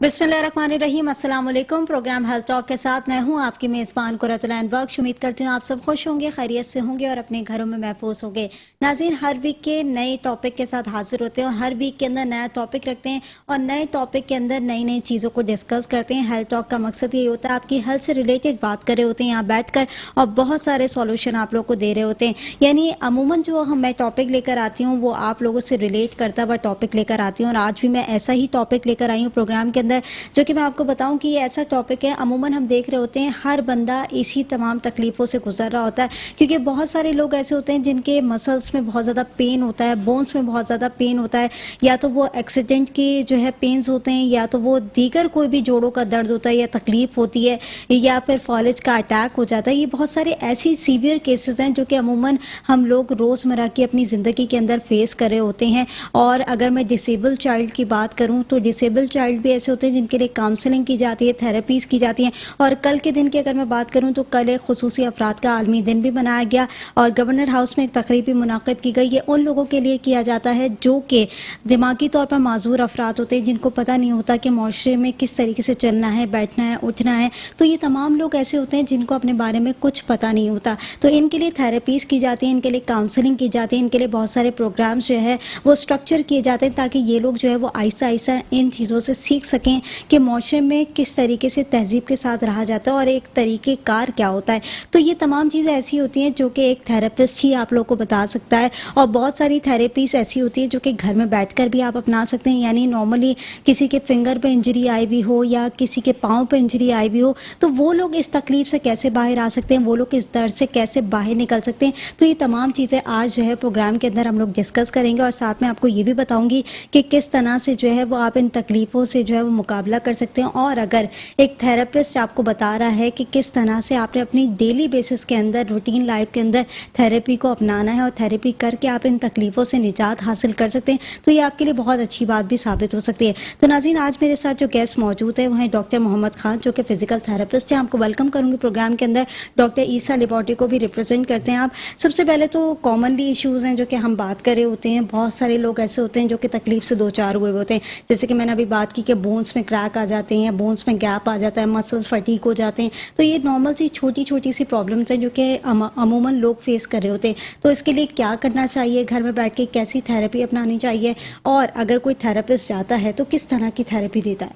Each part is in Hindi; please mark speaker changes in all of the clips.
Speaker 1: बिस्मिल्लाहिर्रहमानिर्रहीम, अस्सलाम वालेकुम। प्रोग्राम हेल्थ टॉक के साथ मैं हूं आपकी मेज़बान कुरतुल बख्श। उम्मीद करती हूं आप सब खुश होंगे, खैरियत से होंगे और अपने घरों में महफूज होंगे। नाज़रीन, हर वीक के नए टॉपिक के साथ हाजिर होते हैं और हर वीक के अंदर नया टॉपिक रखते हैं और नए टॉपिक के अंदर नई नई चीज़ों को डिस्कस करते हैं। हेल्थ टॉक का मकसद यही होता है आपकी हेल्थ से रिलेटेड बात कर रहे होते हैं यहाँ बैठ कर और बहुत सारे सॉल्यूशन आप लोग को दे रहे होते हैं। यानी अमूमन जो मैं टॉपिक लेकर आती हूँ वो आप लोगों से रिलेट करता हुआ टॉपिक लेकर आती हूँ और आज भी मैं ऐसा ही टॉपिक लेकर आई हूँ प्रोग्राम के अंदर, जो कि मैं आपको बताऊं कि ये ऐसा टॉपिक है। अमूमन हम देख रहे होते हैं हर बंदा इसी तमाम तकलीफ़ों से गुजर रहा होता है, क्योंकि बहुत सारे लोग ऐसे होते हैं जिनके मसल्स में बहुत ज़्यादा पेन होता है, बोन्स में बहुत ज़्यादा पेन होता है, या तो वो एक्सीडेंट के जो है पेन्स होते हैं, या तो वो दीगर कोई भी जोड़ों का दर्द होता है या तकलीफ़ होती है, या फिर फॉलेज का अटैक हो जाता है। ये बहुत सारे ऐसी सीवियर केसेस हैं जो कि अमूमन हम लोग रोज़मर्रा की अपनी ज़िंदगी के अंदर फेस कर रहे होते हैं। और अगर मैं डिसेबल चाइल्ड की बात करूँ तो डिसेबल चाइल्ड भी ऐसे होते हैं जिनके लिए काउंसलिंग की जाती है, थेरेपीज़ की जाती हैं। और कल के दिन की अगर मैं बात करूं तो कल एक खुसूसी अफराद का आलमी दिन भी मनाया गया और गवर्नर हाउस में एक तकरीब भी मुनाकिद की गई। ये उन लोगों के लिए किया जाता है जो कि दिमागी तौर पर माजूर अफराद होते हैं, जिनको पता नहीं होता कि माशरे में किस तरीके से चलना है, बैठना है, उठना है। तो ये तमाम लोग ऐसे होते हैं जिनको अपने बारे में कुछ पता नहीं होता, तो इनके लिए थेरेपीज़ की जाती हैं, इनके लिए काउंसलिंग की जाती है, इनके लिए बहुत सारे प्रोग्राम्स जो है वो स्ट्रक्चर किए जाते हैं ताकि ये लोग जो है वो आहिस्ता आहिस्ता इन चीज़ों से सीख सकें कि माशरे में किस तरीके से तहजीब के साथ रहा जाता है और एक तरीके कार क्या होता है। तो ये तमाम चीज़ें ऐसी होती हैं जो कि एक थेरेपिस्ट ही आप लोग को बता सकता है। और बहुत सारी थेरेपीज ऐसी होती है जो कि घर में बैठकर भी आप अपना सकते हैं। यानी नॉर्मली किसी के फिंगर पे इंजरी आई भी हो या किसी के पाँव पे इंजरी आई भी हो, तो वो लोग इस तकलीफ से कैसे बाहर आ सकते हैं, वो लोग इस दर्द से कैसे बाहर निकल सकते हैं। तो ये तमाम चीज़ें आज जो है प्रोग्राम के अंदर हम लोग डिस्कस करेंगे और साथ में आपको ये भी बताऊँगी कि किस तरह से जो है वो आप इन तकलीफ़ों से जो है वो मुकाबला कर सकते हैं। और अगर एक थेरेपिस्ट आपको बता रहा है कि किस तरह से आपने अपनी डेली बेसिस के अंदर, रूटीन लाइफ के अंदर थेरेपी को अपनाना है और थेरेपी करके आप इन तकलीफ़ों से निजात हासिल कर सकते हैं, तो ये आपके लिए बहुत अच्छी बात भी साबित हो सकती है। तो नाज़रीन, आज मेरे साथ जो गेस्ट मौजूद है वो हैं डॉक्टर मोहम्मद खान, जो कि फिजिकल थेरेपिस्ट हैं। आपको वेलकम करूँगी प्रोग्राम के अंदर। डॉक्टर ईसा लेबॉर्ट्री को भी रिप्रेजेंट करते हैं आप। सबसे पहले तो कॉमनली इशूज़ हैं जो कि हम बात कर रहे होते हैं, बहुत सारे लोग ऐसे होते हैं जो कि तकलीफ से दो चार हुए होते हैं। जैसे कि मैंने अभी बात की कि बोन्स में क्रैक आ जाते हैं, बोन्स में गैप आ जाता है, मसल्स फटीक हो जाते हैं। तो ये नॉर्मल सी छोटी छोटी सी प्रॉब्लम्स हैं जो कि अमूमन लोग फेस कर रहे होते हैं। तो इसके लिए क्या करना चाहिए, घर में बैठ के कैसी थेरेपी अपनानी चाहिए, और अगर कोई थेरेपिस्ट जाता है तो किस तरह की थेरेपी देता है?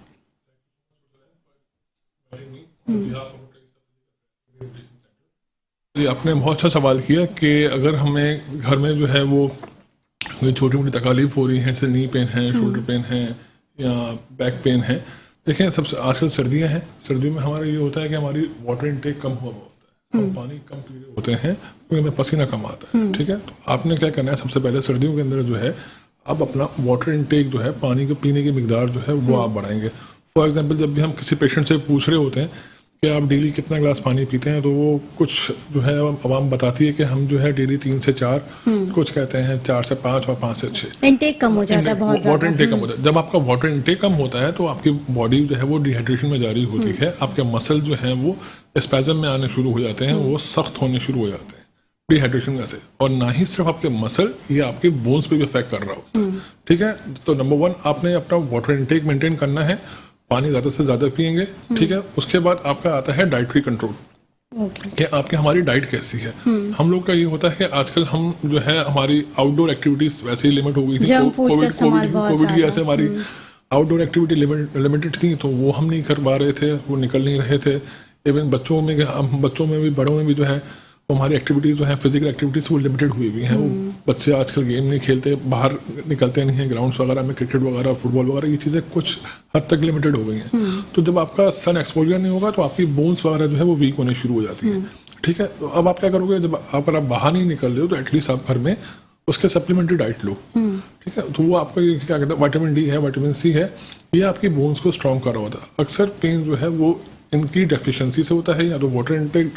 Speaker 2: जी, आपने बहुत अच्छा सवाल किया कि अगर हमें घर में जो है वो कोई छोटी मोटी तकलीफ हो रही है, जैसे नी पेन है, शोल्डर पेन है या बैक पेन है। देखें, सबसे आजकल सर्दियां हैं, सर्दियों में हमारा ये होता है कि हमारी वाटर इनटेक कम हुआ होता है, हम पानी कम पी रहे होते हैं क्योंकि हमें पसीना कम आता है। ठीक है, तो आपने क्या करना है, सबसे पहले सर्दियों के अंदर जो है आप अपना वाटर इनटेक जो है, पानी के पीने की मिकदार जो है वो आप बढ़ाएंगे। फॉर एग्जाम्पल, जब भी हम किसी पेशेंट से पूछ रहे होते हैं कि आप डेली कितना ग्लास पानी पीते हैं, तो वो कुछ जो है आवाम बताती है कि हम जो है डेली 3 से 4, कुछ कहते हैं 4 से 5 और 5 से 6।
Speaker 1: इनटेक कम हो जाता है, बहुत ज़्यादा
Speaker 2: वाटर इनटेक कम होता है। जब आपका वाटर इनटेक कम होता है तो आपकी बॉडी जो है वो डिहाइड्रेशन में जारी होती है, आपके मसल जो है वो स्पैज़म में आने शुरू हो जाते हैं, वो सख्त होने शुरू हो जाते हैं डिहाइड्रेशन में से। और ना ही सिर्फ आपके मसल, ये आपके बोन्स पे भी इफेक्ट कर रहा होता है। ठीक है, तो नंबर 1 आपने अपना वाटर इनटेक मेंटेन करना है, पानी ज़्यादा से ज़्यादा पिएंगे। ठीक है, उसके बाद आपका आता है डाइटरी कंट्रोल कि आपकी हमारी डाइट कैसी है। हम लोग का ये होता है कि आजकल हम जो है हमारी आउटडोर एक्टिविटीज़ वैसे ही लिमिट हो गई थी, कोविड की ऐसे हमारी आउटडोर एक्टिविटी लिमिटेड थी, तो वो हम नहीं कर पा रहे थे, वो निकल नहीं रहे थे। इवन बच्चों में भी, बड़ों में भी जो है हमारी एक्टिविटीज़ जो है, फिजिकल एक्टिविटीज़ वो लिमिटेड हुई हुई हैं। वो बच्चे आजकल गेम नहीं खेलते, बाहर निकलते नहीं हैं, ग्राउंड्स वगैरह में क्रिकेट वगैरह, फुटबॉल वगैरह, ये चीज़ें कुछ हद तक लिमिटेड हो गई हैं। तो जब आपका सन एक्सपोजर नहीं होगा तो आपकी बोन्स वगैरह जो है वो वीक होने शुरू हो जाती हैं। ठीक है, तो अब आप क्या करोगे, जब अगर आप बाहर नहीं निकल रहे हो तो एटलीस्ट आप घर में उसके सप्लीमेंट्री डाइट लो। ठीक है, तो वो आपका क्या कहते हैं, विटामिन डी है, विटामिन सी है, ये आपकी बोन्स को स्ट्रॉन्ग कर रहा होता है। अक्सर पेन जो है वो इनकी डेफिशिएंसी से होता है, या तो वाटर इनटेक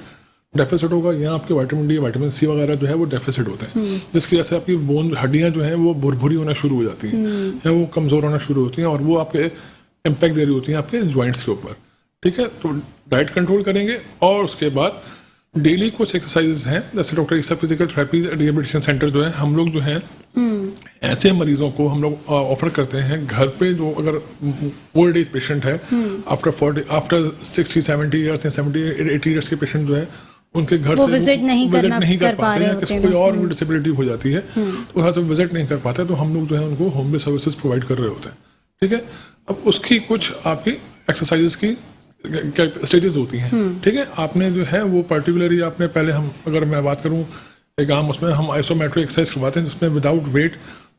Speaker 2: डेफिसिट होगा या आपके विटामिन डी, विटामिन सी वगैरह जो है वो डेफिसिट होते हैं, जिसकी वजह से आपकी बोन, हड्डियां जो हैं वो भुरभुरी होना शुरू हो जाती हैं या वो कमज़ोर होना शुरू होती हैं, और वो आपके इम्पैक्ट दे रही होती हैं आपके जॉइंट्स के ऊपर। ठीक है, तो डाइट कंट्रोल करेंगे और उसके बाद डेली कुछ एक्सरसाइजेज हैं, जैसे डॉक्टर ईसा फिजिकल थेरेपी रिहेबिलिटेशन सेंटर जो है, हम लोग जो है ऐसे मरीजों को हम लोग ऑफर करते हैं घर पे, जो अगर ओल्ड एज पेशेंट है आफ्टर 60-70 ईयर्स या 70-80 ईयर्स के पेशेंट जो है उनके घर
Speaker 1: वो
Speaker 2: से
Speaker 1: विजिट नहीं कर पा
Speaker 2: पाते
Speaker 1: रहे
Speaker 2: हैं,
Speaker 1: होते
Speaker 2: किसी
Speaker 1: हैं।
Speaker 2: कोई और डिसेबिलिटी हो जाती है तो वहाँ से विजिट नहीं कर पाते, तो हम लोग जो है उनको होम बेस्ड सर्विसेज प्रोवाइड कर रहे होते हैं। ठीक है, अब उसकी कुछ आपकी एक्सरसाइजेस की स्टेजेस होती हैं। ठीक है, आपने जो है वो पर्टिकुलरली आपने पहले, हम अगर मैं बात करूँ एक आम, उसमें हम आइसोमेट्रिक एक्सरसाइज करवाते हैं जिसमें विदाउट वेट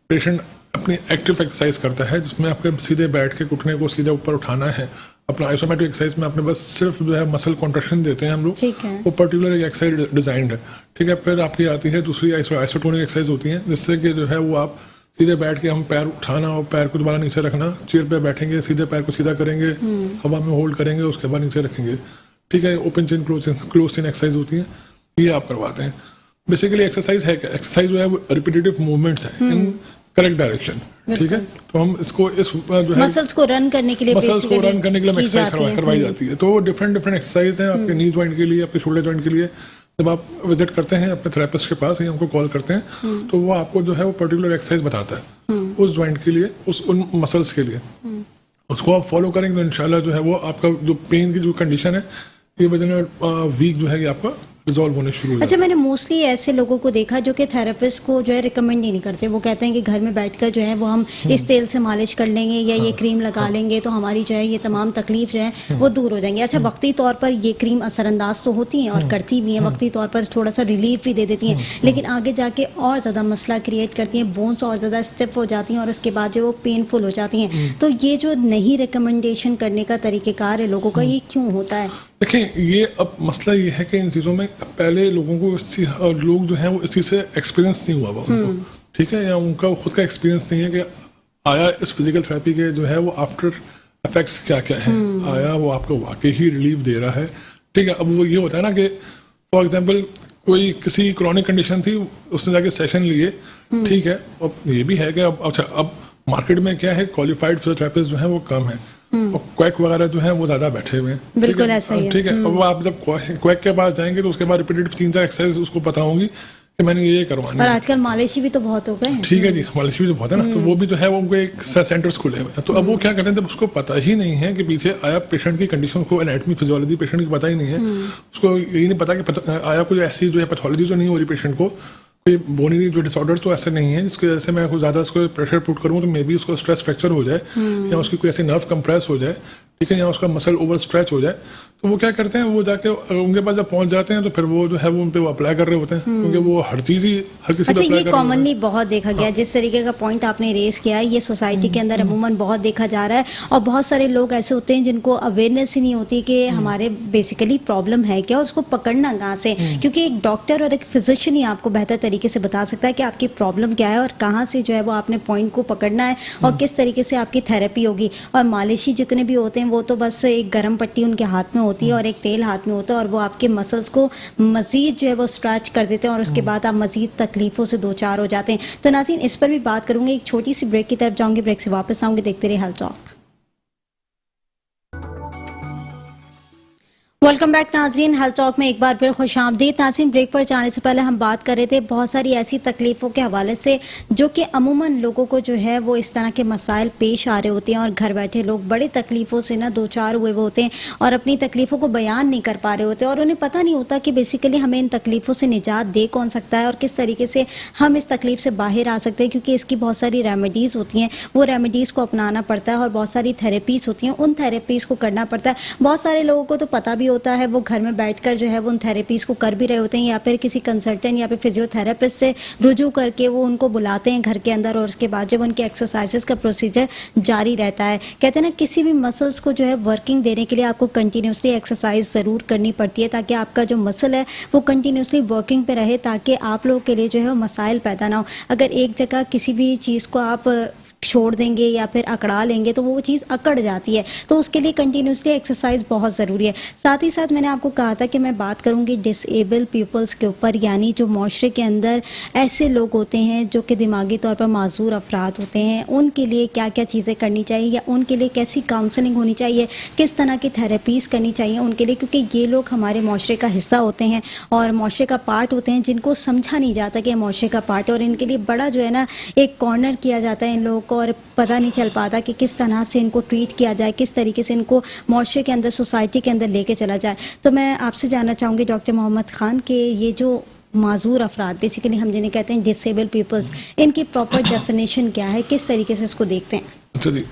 Speaker 2: पेशेंट अपनी एक्टिव एक्सरसाइज करता है, जिसमें आपके सीधे बैठ के घुटने को सीधे ऊपर उठाना है। अपना आइसोमेट्रिक एक्सरसाइज में आपने बस सिर्फ जो है मसल कॉन्ट्रैक्शन देते हैं हम लोग,
Speaker 1: ठीक है।
Speaker 2: वो पर्टिकुलर एक्सरसाइज डिजाइंड है। ठीक है, फिर आपकी आती है दूसरी आइसोटोनिक एक्सरसाइज होती है, जिससे कि जो है वो आप सीधे बैठ के हम पैर उठाना और पैर को दोबारा नीचे रखना, चेयर पे बैठेंगे, सीधे पैर को सीधा करेंगे, हवा में होल्ड करेंगे, उसके बाद नीचे रखेंगे। ठीक है, ओपन चिन क्लोज चिन एक्सरसाइज होती है, ये आप करवाते हैं। बेसिकली एक्सरसाइज है क्या? एक्सरसाइज जो है वो रिपीटेटिव मूवमेंट्स है इन करेक्ट डायरेक्शन। ठीक है, तो हम इसको इस जो है
Speaker 1: मसल्स को रन करने के लिए
Speaker 2: एक्सरसाइज करवाई जाती है। तो डिफरेंट एक्सरसाइज हैं आपके नी जॉइंट के लिए, आपके शोल्डर जॉइंट के लिए। जब आप विजिट करते हैं अपने थेरेपिस्ट के पास या हमको कॉल करते हैं तो वो आपको जो है वो पर्टिकुलर एक्सरसाइज बताता है उस जॉइंट के लिए, उन मसल्स के लिए। उसको आप फॉलो करेंगे तो इंशाल्लाह जो है वो आपका जो पेन की जो कंडीशन है ये विदिन वीक जो है ये आपका रिजॉल्व होने शुरू हो जाता है।
Speaker 1: अच्छा, मैंने मोस्टली ऐसे लोगों को देखा जो कि थेरेपिस्ट को जो है रिकमेंड ही नहीं करते। वो कहते हैं कि घर में बैठकर जो है वो हम इस तेल से मालिश कर लेंगे या ये क्रीम लगा लेंगे तो हमारी जो है ये तमाम तकलीफ जो है वो दूर हो जाएंगी। अच्छा, वक्ती तौर पर ये क्रीम असरअंदाज तो होती हैं और करती भी हैं, वक्ती तौर पर थोड़ा सा रिलीफ भी दे देती हैं, लेकिन आगे जाके और ज़्यादा मसला क्रिएट करती हैं, बोन्स और ज़्यादा स्टिफ हो जाती हैं और उसके बाद जो वो पेनफुल हो जाती हैं। तो ये जो नहीं रिकमेंडेशन करने का तरीक़ेकार है लोगों का, ये क्यों होता है?
Speaker 2: देखिए, ये अब मसला ये है कि इन चीज़ों में पहले लोगों को लोग जो है वो इस चीज़ से एक्सपीरियंस नहीं हुआ उनको। ठीक है, या उनका खुद का एक्सपीरियंस नहीं है कि आया इस फिजिकल थेरेपी के जो है वो आफ्टर इफेक्ट्स क्या क्या है, आया वो आपको वाकई ही रिलीफ दे रहा है। ठीक है, अब वो ये होता है ना कि फॉर एग्जांपल कोई किसी क्रॉनिक कंडीशन थी, उसने जाके सेशन लिए, ठीक है, अब ये भी है कि अब मार्केट में क्या है, क्वालिफाइड फिजियोथेरेपिस्ट जो है वो कम है और क्वैक वगैरह जो है वो ज्यादा बैठे हुए हैं।
Speaker 1: बिल्कुल ऐसा ही है।
Speaker 2: ठीक है, अब आप जब क्वैक के पास जाएंगे तो उसके बाद रिपीटेड 3-4 एक्सरसाइज उसको पता होंगी कि मैंने ये करवानी
Speaker 1: और
Speaker 2: है।
Speaker 1: आजकल मालिशी भी तो बहुत हो गए हैं।
Speaker 2: ठीक है जी, मालिश भी तो बहुत है ना, तो वो भी जो है वो उनको एक सेंटर्स खुले हुए हैं। तो अब वो क्या करते हैं, जब उसको पता ही नहीं है कि पीछे आया पेशेंट की कंडीशन को, एनाटमी फिजियोलॉजी पेशेंट की पता ही नहीं है, उसको यही नहीं पता कि आया कोई ऐसी जो है पैथोलॉजी जो नहीं हो रही पेशेंट को, कोई बोनी जो डिसऑर्डर्स तो ऐसे नहीं है जिसकी वजह से मैं कुछ ज़्यादा उसको प्रेशर पुट करूँ तो मे बी उसको स्ट्रेस फ्रैक्चर हो जाए या उसकी कोई ऐसी नर्व कंप्रेस हो जाए, ठीक है, या उसका मसल ओवर स्ट्रेच हो जाए। तो वो क्या करते हैं, वो जाके उनके पास जब पहुंच जाते हैं तो फिर वो जो है वो उन पे वो अप्लाई कर रहे होते हैं, क्योंकि वो हर चीज़ ही हर किसी
Speaker 1: अच्छा,
Speaker 2: पे अप्लाई
Speaker 1: ये
Speaker 2: कर रहे होते
Speaker 1: कॉमनली
Speaker 2: हैं।
Speaker 1: बहुत देखा गया, जिस तरीके का पॉइंट आपने रेस किया है, ये सोसाइटी के अंदर अमूमन बहुत देखा जा रहा है। और बहुत सारे लोग ऐसे होते हैं जिनको अवेयरनेस ही नहीं होती कि हमारे बेसिकली प्रॉब्लम है क्या और उसको पकड़ना कहाँ से, क्योंकि एक डॉक्टर और एक फिजिशियन ही आपको बेहतर तरीके से बता सकता है कि आपकी प्रॉब्लम क्या है और कहाँ से जो है वो आपने पॉइंट को पकड़ना है और किस तरीके से आपकी थेरेपी होगी। और मालिशी जितने भी होते हैं वो तो बस एक गर्म पट्टी उनके हाथ में होती है और एक तेल हाथ में होता है और वो आपके मसल्स को मजीद जो है वो स्ट्रेच कर देते हैं और उसके बाद आप मजीद तकलीफों से दो चार हो जाते हैं। तो नाज़रीन, इस पर भी बात करूंगी, एक छोटी सी ब्रेक की तरफ जाऊंगी, ब्रेक से वापस आऊंगी, देखते रहिए हेल्थ टॉक। वेलकम बैक नाजरीन, हेल्थ टॉक में एक बार फिर खुशामदीद। नाज़रीन, ब्रेक पर जाने से पहले हम बात कर रहे थे बहुत सारी ऐसी तकलीफ़ों के हवाले से जो कि अमूमन लोगों को जो है वो इस तरह के मसाइल पेश आ रहे होते हैं और घर बैठे लोग बड़ी तकलीफ़ों से ना दो चार हुए होते हैं और अपनी तकलीफ़ों को बयान नहीं कर पा रहे होते और उन्हें पता नहीं होता कि बेसिकली हमें इन तकलीफ़ों से निजात दे कौन सकता है और किस तरीके से हम इस तकलीफ़ से बाहर आ सकते हैं, क्योंकि इसकी बहुत सारी रेमेडीज़ होती हैं, वो रेमेडीज़ को अपनाना पड़ता है और बहुत सारी थेरेपीज़ होती हैं, उन थेरेपीज़ को करना पड़ता है। बहुत सारे लोगों को तो पता भी होता है, वो घर में बैठकर जो है वो उन थेरेपीज़ को कर भी रहे होते हैं या फिर किसी कंसल्टेंट या फिर फिजियोथेरेपिस्ट से रुजू करके वो उनको बुलाते हैं घर के अंदर और उसके बाद जब उनके एक्सरसाइजेस का प्रोसीजर जारी रहता है। कहते हैं ना, किसी भी मसल्स को जो है वर्किंग देने के लिए आपको कंटिन्यूसली एक्सरसाइज ज़रूर करनी पड़ती है ताकि आपका जो मसल है वो कंटिन्यूसली वर्किंग पे रहे, ताकि आप लोगों के लिए जो है वो मसाइल पैदा ना हो। अगर एक जगह किसी भी चीज़ को आप छोड़ देंगे या फिर अकड़ा लेंगे तो वो चीज़ अकड़ जाती है। तो उसके लिए कंटिन्यूसली एक्सरसाइज बहुत ज़रूरी है। साथ ही साथ मैंने आपको कहा था कि मैं बात करूंगी डिसेबल पीपल्स के ऊपर, यानी जो माशरे के अंदर ऐसे लोग होते हैं जो कि दिमागी तौर पर माजूर अफराद होते हैं, उनके लिए क्या क्या चीज़ें करनी चाहिए या उनके लिए कैसी काउंसलिंग होनी चाहिए, किस तरह की थेरेपीज़ करनी चाहिए उनके लिए, क्योंकि ये लोग हमारे माशरे का हिस्सा होते हैं और माशरे का पार्ट होते हैं जिनको समझा नहीं जाता कि माशरे का पार्ट है, और इनके लिए बड़ा जो है ना एक कॉर्नर किया जाता है इन लोगों को, और पता नहीं चल पाता कि किस तरह से इनको ट्रीट किया जाए, किस तरीके से इनको माशरे के अंदर, सोसाइटी के अंदर लेके चला जाए। तो मैं आपसे जानना चाहूँगी डॉक्टर मोहम्मद ख़ान के ये जो माजूर अफराद, बेसिकली हम जिन्हें कहते हैं डिसेबल पीपल्स, इनकी प्रॉपर डेफिनेशन क्या है, किस तरीके से इसको देखते हैं?
Speaker 2: अच्छा जी,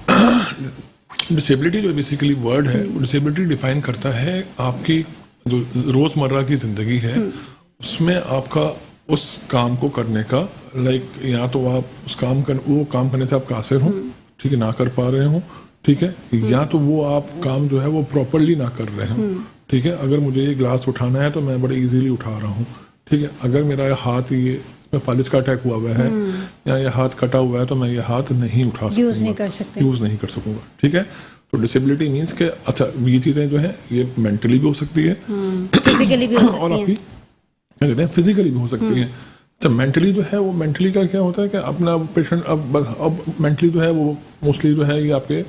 Speaker 2: डिसेबिलिटी जो बेसिकली वर्ड है, वो डिसेबिलिटी डिफाइन करता है आपकी जो रोज़मर्रा की ज़िंदगी है उसमें आपका उस काम को करने का, लाइक या तो आप उस वो काम करने से आप कासिर हो, ठीक है, ना कर पा रहे हो, ठीक है, या तो वो आप काम जो है वो प्रॉपरली ना कर रहे हो, ठीक है। अगर मुझे ये ग्लास उठाना है तो मैं बड़े इजीली उठा रहा हूँ, ठीक है। अगर मेरा हाथ ये इसमें फालिज का अटैक हुआ है या ये हाथ कटा हुआ है तो मैं ये हाथ नहीं उठा सकूंगा, यूज़ नहीं कर सकूंगा, ठीक है। तो डिसेबिलिटी मीन्स के अच्छा ये चीज़ें जो है ये मेंटली भी हो सकती है,
Speaker 1: फिजिकली भी हो सकती
Speaker 2: और आपकी क्या कहते हैं फिजिकली भी हो सकती है। अच्छा, मेंटली जो है वो मेंटली का क्या होता है कि अपना पेशेंट अब मेंटली जो है वो मोस्टली जो है ये आपके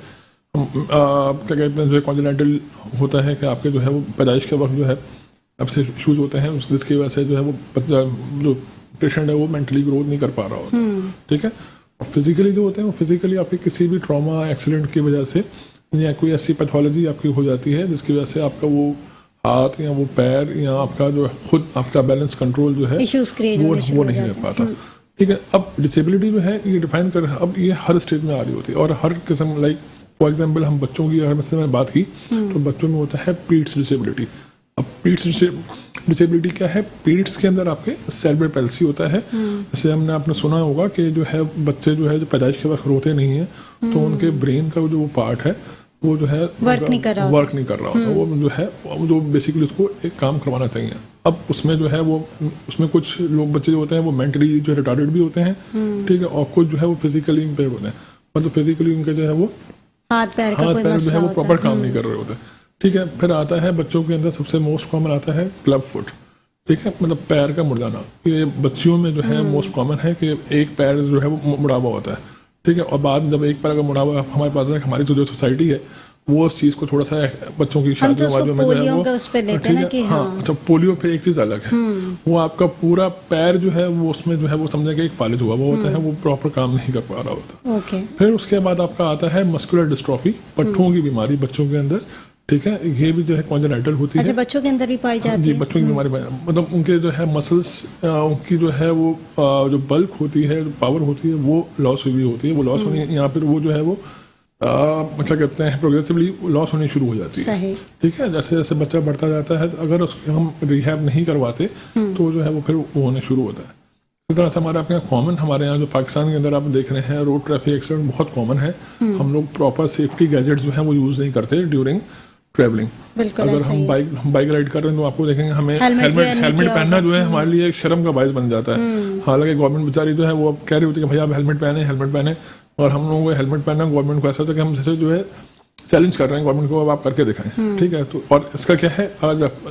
Speaker 2: क्या कहते हैं जो कॉन्जेनिटल होता है कि आपके जो है वो पैदाइश के वक्त जो है आपसे इशूज़ होते हैं, जिसकी वजह से जो है वो बच्चा जो पेशेंट है वो मेंटली ग्रोथ नहीं कर पा रहा होता, ठीक है। और फिजिकली जो होते हैं वो फिजिकली आपके किसी भी ट्रॉमा एक्सीडेंट की वजह से या कोई ऐसी पैथोलॉजी आपकी हो जाती है जिसकी वजह से आपका वो हाथ या वो पैर या आपका जो खुद आपका बैलेंस कंट्रोल जो है वो नहीं रह पाता, ठीक है। अब डिसेबिलिटी जो है ये डिफाइन कर, अब ये हर स्टेज में आ रही होती है और हर किस्म, लाइक फॉर एग्जांपल हम बच्चों की अगर मैंने बात की तो बच्चों में होता है पीट्स डिसेबिलिटी। अब पीट्स डिसेबिलिटी क्या है? पीट्स के अंदर आपके सेरेब्रल पैल्सी होता है। जैसे हमने आपने सुना होगा कि जो है बच्चे जो है जो पैदाइश के वक्त रोते नहीं है तो उनके ब्रेन का जो पार्ट है वो जो है वर्क नहीं कर रहा होता, वो जो है जो बेसिकली उसको एक काम करवाना चाहिए। अब उसमें जो है वो उसमें कुछ लोग बच्चे जो होते हैं वो मेंटली जो रिटार्डेड भी होते हैं, ठीक है, और कुछ जो है वो फिजिकली इम्पेयर्ड होते हैं, मतलब फिजिकली उनके जो है वो हाथ पैर जो है वो प्रॉपर काम नहीं कर रहे होते, ठीक है। फिर आता है बच्चों के अंदर सबसे मोस्ट कॉमन आता है क्लब फुट, ठीक है, मतलब पैर का मुड़ जाना। ये बच्चियों में जो है मोस्ट कॉमन है कि एक पैर जो है वो मुड़ा हुआ होता है, ठीक है। और बाद जब एक पैर का मुड़ा हुआ हमारे पास है, हमारी जो सोसाइटी है वो उस चीज़ को थोड़ा सा बच्चों की शादी वादियों में जो है वो ठीक है, हाँ। अच्छा, पोलियो पे एक चीज़ अलग है, वो आपका पूरा पैर जो है वो उसमें जो है वो समझे कि एक फालिज हुआ वो होता है, वो प्रॉपर काम नहीं कर पा रहा होता। फिर उसके बाद आपका आता है मस्कुलर डिस्ट्रॉफी, पट्टों की बीमारी बच्चों के अंदर, ठीक है। ये भी जो है कॉन्जेनाइटल होती है,
Speaker 1: बच्चों के अंदर भी पाई जाती है
Speaker 2: जी, बच्चों की बीमारी, मतलब उनके जो है मसल्स उनकी जो है वो जो बल्क होती है, पावर होती है, वो लॉस हुई होती है, वो लॉस होनी है, या फिर वो जो है वो क्या कहते हैं प्रोग्रेसिवली लॉस होनी शुरू हो जाती है, ठीक है। जैसे जैसे बच्चा बढ़ता जाता है अगर उसको हम रिहैब नहीं करवाते तो जो है वो फिर वो होने शुरू होता है। इस तरह से हमारे आपके यहाँ कॉमन, हमारे यहाँ जो पाकिस्तान के अंदर आप देख रहे हैं रोड ट्रैफिक एक्सीडेंट बहुत कॉमन है। हम लोग प्रॉपर सेफ्टी गैजेट्स जो है वो यूज़ नहीं करते ड्यूरिंग ट्रैवलिंग। अगर हम बाइक राइड कर रहे हैं तो आपको देखेंगे हमें हेलमेट पहनना जो है हमारे लिए एक शर्म का बायस बन जाता है। हालांकि गवर्नमेंट बेचारी जो है वो कह रही होती है कि भैया आप हेलमेट पहने, और हम लोगों को हेलमेट पहनना गवर्नमेंट को ऐसा था कि हम जैसे जो है चैलेंज कर रहे हैं गवर्नमेंट को, अब आप करके दिखाएं, ठीक है। तो और इसका क्या है,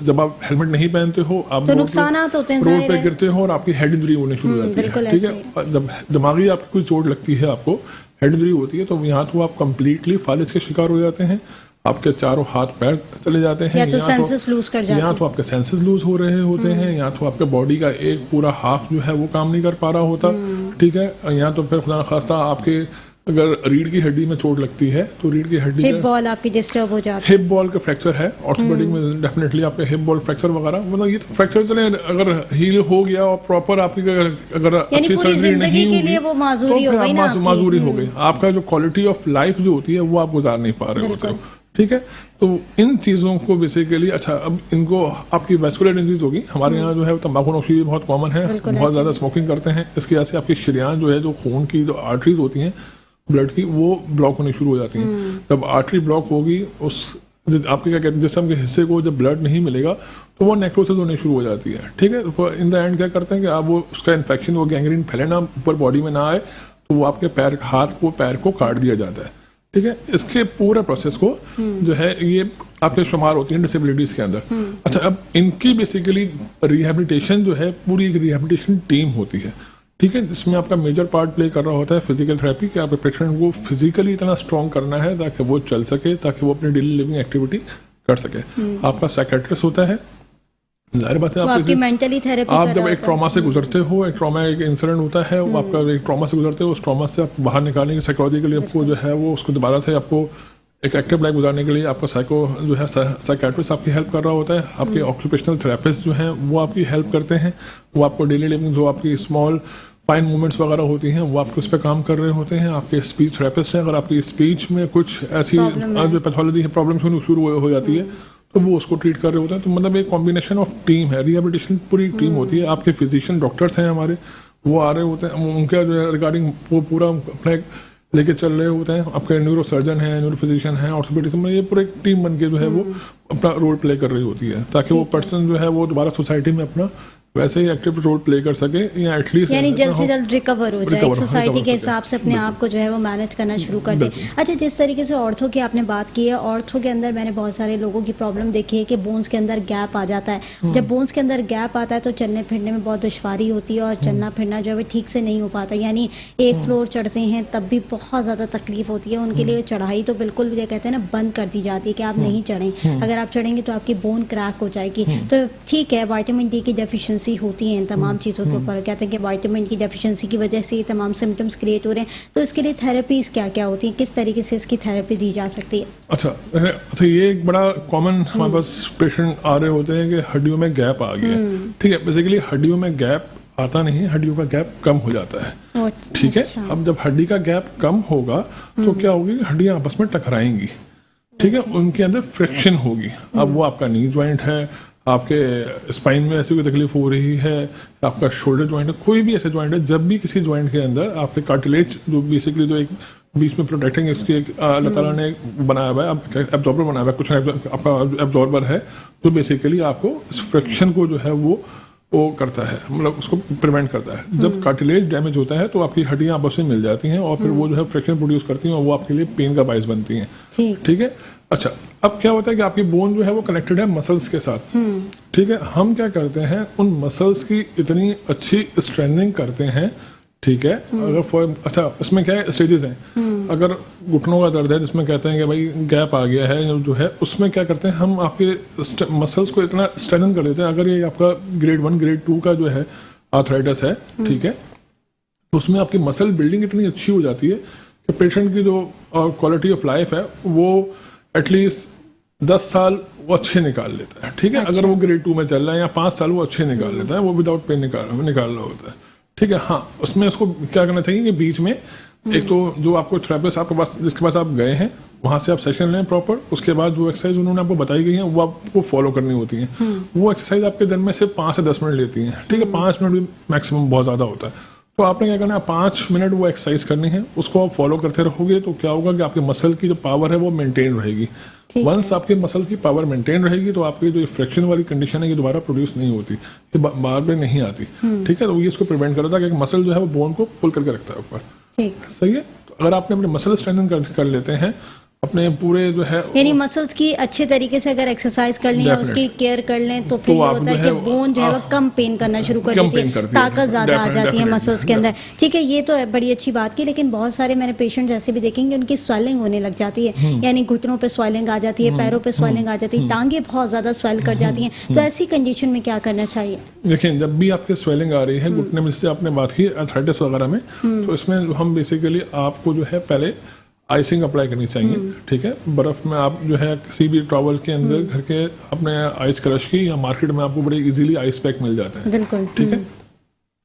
Speaker 2: जब आप हेलमेट नहीं पहनते हो आप
Speaker 1: तो नुकसानात होते हैं,
Speaker 2: रोड पे गिरते हो और आपकी हेड इंजरी होने शुरू हो जाती है, ठीक है। जब दिमागी आपकी कोई चोट लगती है, आपको हेड इंजरी होती है, तो यहाँ तो आप कंप्लीटली फालिज के शिकार हो जाते हैं, आपके चारों हाथ पैर चले जाते हैं,
Speaker 1: या तो सेंसेस लूज कर जाते हैं,
Speaker 2: या तो आपके सेंसेस लूज हो रहे होते हैं, या तो आपके बॉडी का एक पूरा हाफ जो है वो काम नहीं कर पा रहा होता, ठीक है। या तो फिर खुदा न खास्ता आपके अगर रीढ़ की हड्डी में चोट लगती है तो रीढ़ की हड्डी
Speaker 1: हिप बॉल आपकी डिस्टर्ब हो जाती है,
Speaker 2: हिप बॉल का फ्रैक्चर है ऑर्थोपेडिक में डेफिनेटली आपके हिप बॉल फ्रैक्चर वगैरह, मतलब ये तो फ्रैक्चर चले अगर हील हो गया और प्रॉपर आपकी अगर अच्छी सर्जरी नहीं हुई
Speaker 1: वो माजूरी हो गई ना,
Speaker 2: माजूरी हो गई, आपका जो क्वालिटी ऑफ लाइफ जो होती है वो आप गुजार नहीं पा रहे होते हो, ठीक है। तो इन चीज़ों को बेसिकली, अच्छा अब इनको आपकी वैस्कुलर इंजरीज होगी, हमारे यहाँ जो है तंबाकू नोशी बहुत कॉमन है, बहुत ज़्यादा स्मोकिंग करते हैं, इसकी वजह से आपकी शरियाँ जो है जो खून की जो आर्टरीज होती हैं ब्लड की वो ब्लॉक होनी शुरू हो जाती हैं। जब आर्टरी ब्लॉक होगी उस आपके क्या कहते हैं जिस्म के हिस्से को जब ब्लड नहीं मिलेगा तो वो नेक्रोसिस होनी शुरू हो जाती है, ठीक है। तो इन द एंड क्या करते हैं कि आप वो उसका इन्फेक्शन, वो गैंग्रीन फैले ना ऊपर बॉडी में ना आए, तो वो आपके पैर को काट दिया जाता है, ठीक है। इसके पूरे प्रोसेस को जो है ये आपके शुमार होती हैं डिसेबिलिटीज के अंदर। अच्छा, अब इनकी बेसिकली रिहैबिलिटेशन जो है पूरी एक रिहैबिलिटेशन टीम होती है, ठीक है, जिसमें आपका मेजर पार्ट प्ले कर रहा होता है फिजिकल थेरेपी कि आपके पेशेंट को फिजिकली इतना स्ट्रॉन्ग करना है ताकि वो चल सके, ताकि वो अपनी डेली लिविंग एक्टिविटी कर सके। आपका साइकेट्रिस्ट होता है, जाहिर बात है
Speaker 1: आपकी मेंटली थेरेपी
Speaker 2: आप जब एक ट्रॉमा से गुजरते हो, एक ट्रॉमा एक इंसिडेंट होता है, वो आपका एक ट्रॉमा से गुजरते हो, उस ट्रॉमा से आप बाहर निकालने की साइकोलॉजिकली आपको जो है वो उसको दोबारा से आपको एक एक्टिव लाइफ गुजारने के लिए आपका जो है साइकेट्रिस्ट आपकी हेल्प कर रहा होता है, आपके ऑक्यूपेशनल थेरेपिस्ट जो हैं वो आपकी हेल्प करते हैं, वो आपको डेली लिविंग जो आपकी स्मॉल फाइन मूवमेंट्स वगैरह होती हैं वो आपको उस पर काम कर रहे होते हैं। आपके स्पीच थेरेपिस्ट हैं, अगर आपकी स्पीच में कुछ ऐसी जो पैथोलॉजी है प्रॉब्लम शुरू हो जाती है तो वो उसको ट्रीट कर रहे होते हैं। तो मतलब एक कॉम्बिनेशन ऑफ टीम है, रिहैबिलिटेशन पूरी टीम होती है। आपके फिजिशियन डॉक्टर्स हैं हमारे, वो आ रहे होते हैं, उनका जो है रिगार्डिंग वो पूरा अपना लेके चल रहे होते हैं। आपके न्यूरो सर्जन है, न्यूरो फिजिशियन है, ऑर्थोपेडिक्स में ये पूरे टीम बन के जो है वो अपना रोल प्ले कर रही होती है ताकि वो पर्सन जो है वो दोबारा सोसाइटी में अपना वैसे ही एक्टिव रोल प्ले कर सके या एटलीस्ट
Speaker 1: यानी जल्द से जल्द रिकवर हो जाए, सोसाइटी के हिसाब से अपने आप को जो है वो मैनेज करना शुरू कर दे। अच्छा, जिस तरीके से ऑर्थो की आपने बात की है, ऑर्थो के अंदर मैंने बहुत सारे लोगों की प्रॉब्लम देखी है कि बोन्स के अंदर गैप आ जाता है। जब बोन्स के अंदर गैप आता है तो चलने फिरने में बहुत दुश्वारी होती है और चलना फिरना जो है वो ठीक से नहीं हो पाता, यानी एक फ्लोर चढ़ते हैं तब भी बहुत ज़्यादा तकलीफ होती है उनके लिए। चढ़ाई तो बिल्कुल ये कहते हैं ना बंद कर दी जाती है कि आप नहीं चढ़ें, अगर आप चढ़ेंगे तो आपकी बोन क्रैक हो जाएगी। तो ठीक है, विटामिन डी की डेफिशिएंसी होती है तमाम चीज़ों के ऊपर, कहते हैं कि विटामिन की डेफिशिएंसी की वजह से ये तमाम सिम्टम्स क्रिएट हो रहे हैं, तो इसके लिए थेरेपीज क्या क्या होती हैं, किस तरीके से इसकी थेरेपी दी जा सकती है?
Speaker 2: अच्छा, ये एक बड़ा कॉमन हमारे पास पेशेंट आ रहे होते हैं कि हड्डियों में गैप आ गया, ठीक है। बेसिकली हड्डियों में गैप आता नहीं, हड्डियों का गैप कम हो जाता है, ठीक है। अब जब हड्डी का गैप कम होगा तो क्या होगी, हड्डियां आपस में टकराएंगी, ठीक है, उनके अंदर फ्रिक्शन होगी। अब वो आपका नी ज्वाइंट है, आपके स्पाइन में ऐसी कोई तकलीफ हो रही है, आपका शोल्डर ज्वाइंट है, कोई भी ऐसे ज्वाइंट है, जब भी किसी ज्वाइंट के अंदर आपके कार्टिलेज जो बेसिकली जो एक बीच में प्रोटेक्टिंग इसकी एक अल्लाह ताला ने बनाया हुआ है, एब्जॉर्बर बनाया हुआ है, कुछ आपका एब्जॉर्बर है जो बेसिकली आपको इस फ्रिक्शन को जो है वो करता है, मतलब उसको प्रिवेंट करता है। जब कार्टिलेज डैमेज होता है तो आपकी हड्डियां आपस में मिल जाती हैं और फिर वो जो है फ्रिक्शन प्रोड्यूस करती हैं और वो आपके लिए पेन का बायस बनती हैं, ठीक है। अच्छा, अब क्या होता है कि आपकी बोन जो है वो कनेक्टेड है मसल्स के साथ, ठीक है। हम क्या करते हैं, उन मसल्स की इतनी अच्छी स्ट्रेंथनिंग करते हैं, ठीक है। अगर अच्छा, इसमें क्या है, स्टेजेस हैं। अगर घुटनों का दर्द है जिसमें कहते हैं कि भाई गैप आ गया है जो है, उसमें क्या करते हैं हम आपके मसल्स को इतना स्ट्रेंथन कर देते हैं। अगर ये आपका ग्रेड 1 ग्रेड 2 का जो है आर्थराइटिस है, ठीक है, तो उसमें आपकी मसल बिल्डिंग इतनी अच्छी हो जाती है कि पेशेंट की जो क्वालिटी ऑफ लाइफ है वो एटलीस्ट 10 साल वो अच्छे निकाल लेता है, ठीक है। अगर वो ग्रेड 2 में चल रहा है या 5 साल वो अच्छे निकाल लेता है, वो विदाउट पेन निकाल रहा होता है, ठीक है। हाँ, उसमें उसको क्या करना चाहिए कि बीच में एक तो जो आपको थेरेपिस्ट आपके पास जिसके पास आप गए हैं वहां से आप सेशन लें प्रॉपर, उसके बाद जो एक्सरसाइज उन्होंने आपको बताई गई है वो आपको फॉलो करनी होती है। वो एक्सरसाइज आपके दिन में से 5 से 10 मिनट लेती हैं, ठीक है। 5 मिनट भी मैक्सिमम बहुत ज़्यादा होता है, तो आपने क्या करना है, 5 मिनट वो एक्सरसाइज करनी है, उसको आप फॉलो करते रहोगे तो क्या होगा कि आपके मसल की जो पावर है वो मेंटेन रहेगी। वंस आपके मसल की पावर मेंटेन रहेगी तो आपकी जो फ्रिक्शन वाली कंडीशन है ये दोबारा प्रोड्यूस नहीं होती, ये बार बार नहीं आती, ठीक है। तो ये इसको प्रिवेंट करता है कि मसल जो है वो बोन को पुल करके रखता है ऊपर, सही है। तो अगर आपने अपने मसल स्ट्रेंथन कर लेते हैं अपने पूरे जो है,
Speaker 1: यानी मसल्स की अच्छे तरीके से अगर एक्सरसाइज कर लें, उसकी केयर कर लें तो फिर ये होता है कि बोन जो है वो कम पेन करना शुरू कर देती है, ताकत ज़्यादा आ जाती है मसल्स के अंदर, ठीक है। ये तो है बड़ी अच्छी बात की, लेकिन बहुत सारे मैंने पेशेंट ऐसे भी देखेंगे उनकी स्वेलिंग होने लग जाती है, यानी घुटनों पे स्वेलिंग आ जाती है, पैरों पे स्वेलिंग आ जाती है, टांगे बहुत ज़्यादा स्वेल कर जाती हैं, तो ऐसी कंडीशन में क्या करना चाहिए?
Speaker 2: देखिए, जब भी आपके स्वेलिंग आ रही है घुटने में, जिससे आपने बात की आर्थराइटिस वगैरह में, तो इसमें हम बेसिकली आपको जो है पहले आइसिंग अप्लाई करनी चाहिए, ठीक है। बर्फ में आप जो है किसी भी टॉवल के अंदर घर के अपने आइस क्रश की, या मार्केट में आपको बड़े इजीली आइस पैक मिल जाते हैं,
Speaker 1: बिल्कुल,
Speaker 2: ठीक है।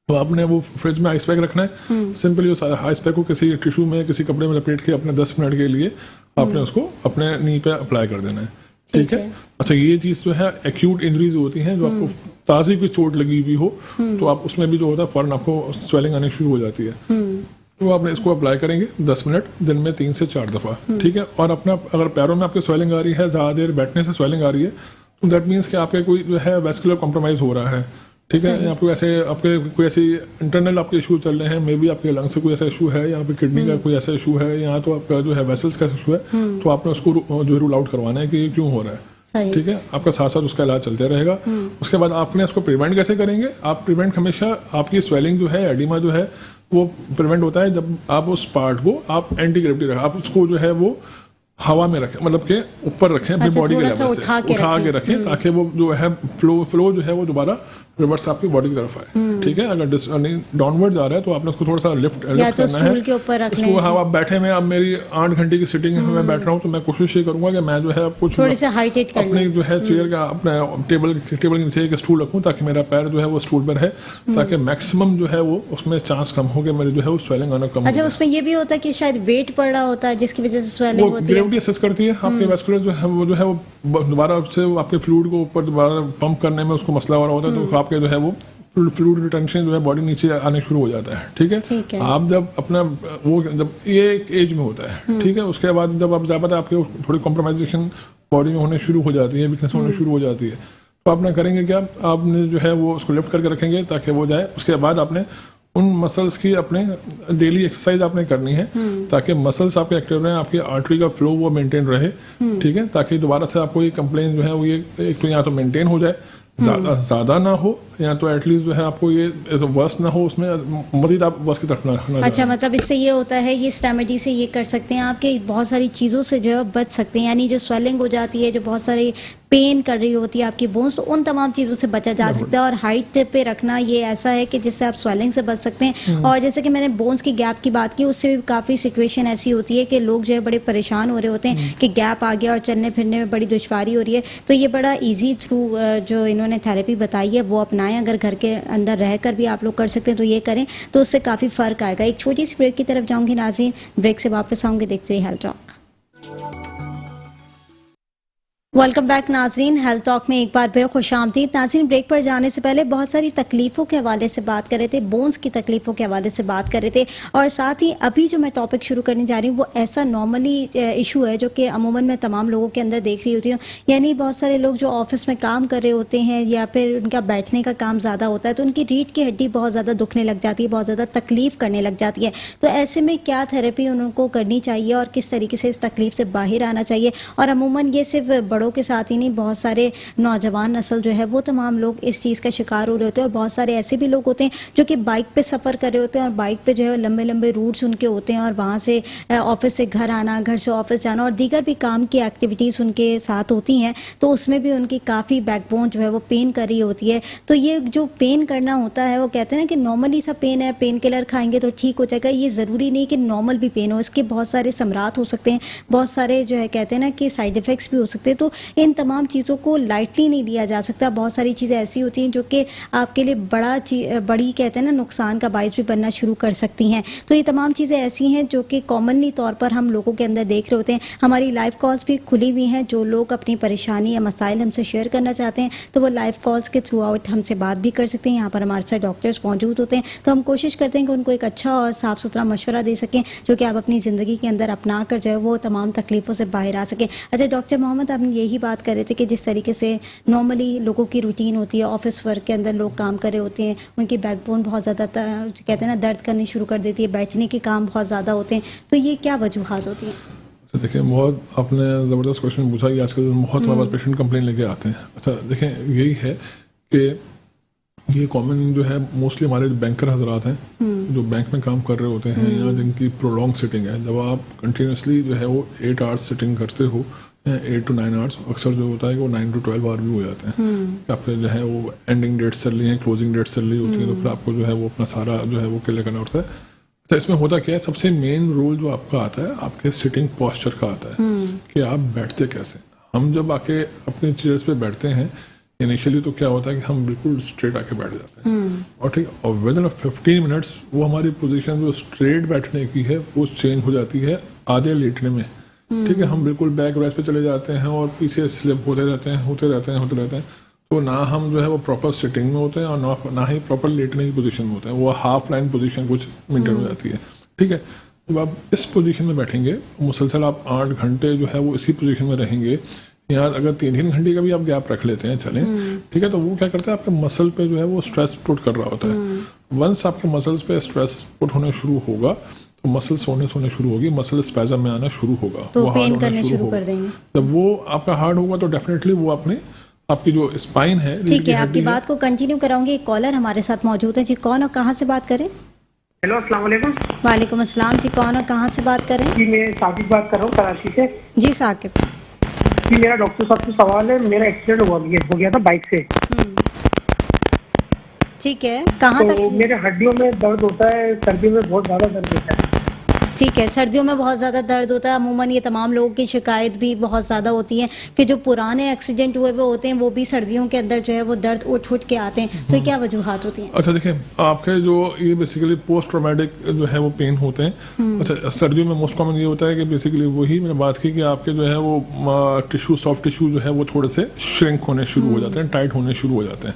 Speaker 2: तो आपने वो फ्रिज में आइस पैक रखना है, सिंपली उस आइस पैक को किसी टिश्यू में किसी कपड़े में लपेट के अपने 10 मिनट के लिए आपने उसको अपने नी पे अप्लाई कर देना है, ठीक है। अच्छा, ये चीज़ जो है एक्यूट इंजरीज होती हैं, जो आपको ताज़ी कोई चोट लगी हुई हो तो आप उसमें भी जो होता है फौरन आपको स्वेलिंग आनी शुरू हो जाती है, तो आपने इसको अप्लाई करेंगे 10 मिनट दिन में 3 से 4 दफ़ा, ठीक है। और अपना अगर पैरों में आपके स्वेलिंग आ रही है, ज़्यादा देर बैठने से स्वेलिंग आ रही है, तो दैट मीन्स कि आपके कोई जो है वेस्कुलर कॉम्प्रोमाइज़ हो रहा है, ठीक है, या कोई ऐसे आपके कोई ऐसी इंटरनल आपके इशू चल रहे हैं, मे बी आपके लंग्स से कोई ऐसा इशू है, या पे किडनी का कोई ऐसा इशू है, या तो आपका जो है वेसल्स का इशू है, तो आपने उसको जो रूल आउट करवाना है कि ये क्यों हो रहा है। ठीक है, आपका साथ साथ उसका इलाज चलते रहेगा। उसके बाद आपने उसको प्रिवेंट कैसे करेंगे? आप प्रिवेंट हमेशा, आपकी स्वेलिंग जो है, एडिमा जो है, वो प्रिवेंट होता है जब आप उस पार्ट को आप एंटी ग्रेविटी रखें, आप उसको जो है वो हवा में रखें, मतलब के ऊपर रखें अपनी बॉडी के लेवल से, उठा के रखें ताकि वो जो है फ्लो जो है वो दोबारा रिवर्स आपकी बॉडी की तरफ आए। ठीक है, अगर डाउनवर्ड जा रहा है तो आपने उसको थोड़ा सा लिफ्ट
Speaker 1: तो
Speaker 2: करना है
Speaker 1: के ऊपर रखना
Speaker 2: उसको। हाँ, आप बैठे में, अब मेरी 8 घंटे की सिटिंग है, मैं बैठ रहा हूँ, तो मैं कोशिश ये करूंगा कि मैं जो है कुछ
Speaker 1: थोड़ी सी हाइटेट कर
Speaker 2: अपनी जो है चेयर का, अपने टेबल के नीचे एक स्टूल रखूँ ताकि मेरा पैर जो है वो स्टूल पर है, ताकि मैक्सिमम जो है वो उसमें चांस कम हो कि मेरे जो है वो स्वेलिंग आना कम।
Speaker 1: अच्छा, उसमें ये भी होता है कि शायद वेट पड़ रहा होता है जिसकी वजह से स्वेलिंग होती है।
Speaker 2: ग्रेविटी असिस्ट करती है आपके वैस्कुलर जो है वो दोबारा से आपके फ्लूइड को ऊपर दोबारा पंप करने में उसको मसला हो रहा होता है, तो आपके जो है वो फ्लूइड रिटेंशन जो है बॉडी नीचे आने शुरू हो जाता है। ठीक है, आप जब अपना वो जब ये एक एज में होता है, ठीक है, उसके बाद जब आप ज्यादा आपके थोड़ी कॉम्प्रोमाइजेशन बॉडी में होने शुरू हो जाती है, वीकनेस होने शुरू हो जाती है, तो आपने करेंगे क्या, आपने जो है वो उसको लिफ्ट करके रखेंगे ताकि वो जाए। उसके बाद आपने उन मसल्स की अपने डेली एक्सरसाइज आपने करनी है ताकि मसल्स आपके एक्टिव रहें, आपकी आर्टरी का फ्लो वो मेंटेन रहे। ठीक है, ताकि दोबारा से आपको ये कंप्लेन जो है वो ये एक तो या तो मेंटेन हो जाए, ज्यादा ना हो, या तो एटलीस्ट जो है आपको ये वर्स ना हो, उसमें मजीद आप वर्स की तरफ ना।
Speaker 1: अच्छा, मतलब इससे ये होता है, ये रेमेडी से ये कर सकते हैं आपके बहुत सारी चीज़ों से जो है बच सकते हैं, यानी जो स्वेलिंग हो जाती है, जो बहुत सारी पेन कर रही होती है आपकी बोन्स, तो उन तमाम चीज़ों से बचा जा सकता है। और हाइट पे रखना ये ऐसा है कि जिससे आप स्वेलिंग से बच सकते हैं। और जैसे कि मैंने बोन्स की गैप की बात की, उससे भी काफ़ी सिचुएशन ऐसी होती है कि लोग जो है बड़े परेशान हो रहे होते हैं कि गैप आ गया और चलने फिरने में बड़ी दुश्वारी हो रही है। तो ये बड़ा ईजी थ्रू जो इन्होंने थेरेपी बताई है वो अपनाएं। अगर घर के अंदर रहकर भी आप लोग कर सकते हैं तो ये करें, तो उससे काफ़ी फ़र्क आएगा। एक छोटी सी ब्रेक की तरफ जाऊँगी नाज़रीन, ब्रेक से वापस आऊँगी, देखते रहिए हेल्थ टॉक। वेलकम बैक नाजरीन, हेल्थ टॉक में एक बार फिर खुशामदीद। नाजरीन, ब्रेक पर जाने से पहले बहुत सारी तकलीफ़ों के हवाले से बात कर रहे थे, बोन्स की तकलीफ़ों के हवाले से बात कर रहे थे, और साथ ही अभी जो मैं टॉपिक शुरू करने जा रही हूँ वो ऐसा नॉर्मली इशू है जो कि अमूमन मैं तमाम लोगों के अंदर देख रही होती हूँ। यानी बहुत सारे लोग जो ऑफिस में काम कर रहे होते हैं या फिर उनका बैठने का काम ज़्यादा होता है, तो उनकी रीढ़ की हड्डी बहुत ज़्यादा दुखने लग जाती है, बहुत ज़्यादा तकलीफ़ करने लग जाती है। तो ऐसे में क्या थेरेपी उनको करनी चाहिए और किस तरीके से इस तकलीफ़ से बाहर आना चाहिए? और अमूमन ये सिर्फ बड़ों के साथ ही नहीं, बहुत सारे नौजवान नस्ल जो है वो तमाम लोग इस चीज़ का शिकार हो रहे होते हैं। और बहुत सारे ऐसे भी लोग होते हैं जो कि बाइक पे सफ़र कर रहे होते हैं और बाइक पे जो है लंबे लंबे रूट्स उनके होते हैं, और वहाँ से ऑफिस से घर आना, घर से ऑफिस जाना और दीगर भी काम की एक्टिविटीज़ उनके साथ होती हैं, तो उसमें भी उनकी काफ़ी बैकबोन जो है वो पेन कर रही होती है। तो ये जो पेन करना होता है, वो कहते हैं ना कि नॉर्मली सा पेन है, पेन किलर खाएंगे तो ठीक हो जाएगा। ये ज़रूरी नहीं कि नॉर्मल भी पेन हो, इसके बहुत सारे समरात हो सकते हैं, बहुत सारे जो है कहते हैं ना कि साइड इफ़ेक्ट्स भी हो सकते हैं। तो इन तमाम चीज़ों को लाइटली नहीं लिया जा सकता। बहुत सारी चीज़ें ऐसी होती हैं जो कि आपके लिए बड़ी कहते हैं ना नुकसान का बायस भी बनना शुरू कर सकती हैं। तो ये तमाम चीज़ें ऐसी हैं जो कि कॉमनली तौर पर हम लोगों के अंदर देख रहे होते हैं। हमारी लाइव कॉल्स भी खुली हुई हैं, जो लोग अपनी परेशानी या मसाइल हमसे शेयर करना चाहते हैं तो वो लाइव कॉल्स के थ्रू आउट हमसे बात भी कर सकते हैं। यहाँ पर हमारे साथ डॉक्टर्स मौजूद होते हैं, तो हम कोशिश करते हैं कि उनको एक अच्छा और साफ़ सुथरा मशवरा दे सकें जो कि आप अपनी ज़िंदगी के अंदर अपना कर जो है वो तमाम तकलीफ़ों से बाहर आ सकें। अच्छा डॉक्टर मोहम्मद, आप यही बात कर रहे थे कि जिस तरीके से नॉर्मली लोगों की रूटीन होती है, ऑफिस वर्क के अंदर लोग काम कर रहे होते हैं, उनकी बैकबोन बहुत ज़्यादा कहते हैं ना दर्द करनी शुरू कर देती है, बैठने के काम बहुत ज़्यादा होते हैं, तो ये क्या वजूहात होती हैं?
Speaker 2: अच्छा देखिए, बहुत आपने ज़बरदस्त क्वेश्चन पूछा कि आजकल बहुत हमारे पास पेशेंट कंप्लेन लेके आते हैं। अच्छा देखें, यही है कि ये कॉमन जो है मोस्टली हमारे बैंकर हजरात हैं जो बैंक में काम कर रहे होते हैं या जिनकी प्रोलॉन्ग सिटिंग है। जब आप कंटिन्यूसली जो है वो 8 आवर्स सिटिंग करते हो, 8 to 9 आवर्स, अक्सर जो होता है कि वो 9 to 12 आवर भी हो जाते हैं। आपके जो है वो एंडिंग डेट्स चल रही हैं, क्लोजिंग डेट्स चल रही होती हैं, तो फिर आपको जो है वो अपना सारा जो है वो क्लियर करना होता है। तो इसमें होता क्या है, सबसे मेन रोल जो आपका आता है आपके सिटिंग पोस्चर का आता है कि आप बैठते कैसे। हम जब आके अपने चेयर्स पे बैठते हैं इनिशियली तो क्या होता है कि हम बिल्कुल स्ट्रेट आके बैठ जाते हैं, और ठीक, और विद इन 15 मिनट्स वो हमारी पोजीशन जो स्ट्रेट बैठने की है वो चेंज हो जाती है आधे लेटने में। ठीक है, हम बिल्कुल बैक रेस्ट पे चले जाते हैं और पीछे स्लिप होते रहते हैं। तो ना हम जो है वो प्रॉपर सिटिंग में होते हैं और ना ही प्रॉपर लेटने की पोजीशन में होते हैं, वो हाफ लाइन पोजीशन कुछ मेंटेन हो जाती है। ठीक है, जब आप इस पोजीशन में बैठेंगे मुसलसल आप 8 घंटे जो है वो इसी पोजीशन में रहेंगे, या अगर 3 घंटे का भी आप गैप रख लेते हैं चलें, ठीक है, तो वो क्या करता है आपके मसल पे जो है वो स्ट्रेस पुट कर रहा होता है। वंस आपके मसल्स पे स्ट्रेस पुट होने शुरू होगा तो मसल सोने शुरू होगी, मसल स्पैज़म में आना शुरू होगा,
Speaker 1: तो
Speaker 2: वो
Speaker 1: पेन
Speaker 2: hard होना
Speaker 1: करने शुरू
Speaker 2: होगा।
Speaker 1: कर देंगे।
Speaker 2: जब वो आपका हार्ड होगा तो डेफिनेटली वो आपकी जो स्पाइन है, रीढ़
Speaker 1: ठीक
Speaker 2: की
Speaker 1: है, आपकी
Speaker 2: हड्डी है।
Speaker 1: बात को कंटिन्यू कराऊंगी। एक कॉलर हमारे साथ मौजूद है जी, कौन और कहाँ से बात करें?
Speaker 3: हेलो, अस्सलाम वालेकुम।
Speaker 1: वालेकुम अस्सलाम जी, कौन और कहाँ से बात करें?
Speaker 3: जी, मैं साकिब बात कर रहा हूँ कराची से।
Speaker 1: जी साकिब।
Speaker 3: जी, मेरा डॉक्टर साहब से सवाल है, मेरा एक्सीडेंट हो गया था बाइक से।
Speaker 1: ठीक है, कहाँ
Speaker 3: तो
Speaker 1: तक?
Speaker 3: मेरे हड्डियों में दर्द होता है, सर्दियों में बहुत ज़्यादा दर्द होता है।
Speaker 1: ठीक है, सर्दियों में बहुत ज़्यादा दर्द होता है। अमूमन ये तमाम लोगों की शिकायत भी बहुत ज़्यादा होती है कि जो पुराने एक्सीडेंट हुए वो होते हैं वो भी सर्दियों के अंदर जो है वो दर्द उठ के आते हैं। तो ये क्या वजूहात होती हैं?
Speaker 2: अच्छा देखिए, आपके जो ये बेसिकली पोस्ट ट्रॉमेटिक जो है वो पेन होते हैं। अच्छा, सर्दियों में मोस्ट कॉमन ये होता है कि बेसिकली वही मैंने बात की कि आपके जो है वो टिश्यू, सॉफ्ट टिश्यू जो है वो थोड़े से श्रिंक होने शुरू हो जाते हैं, टाइट होने शुरू हो जाते हैं।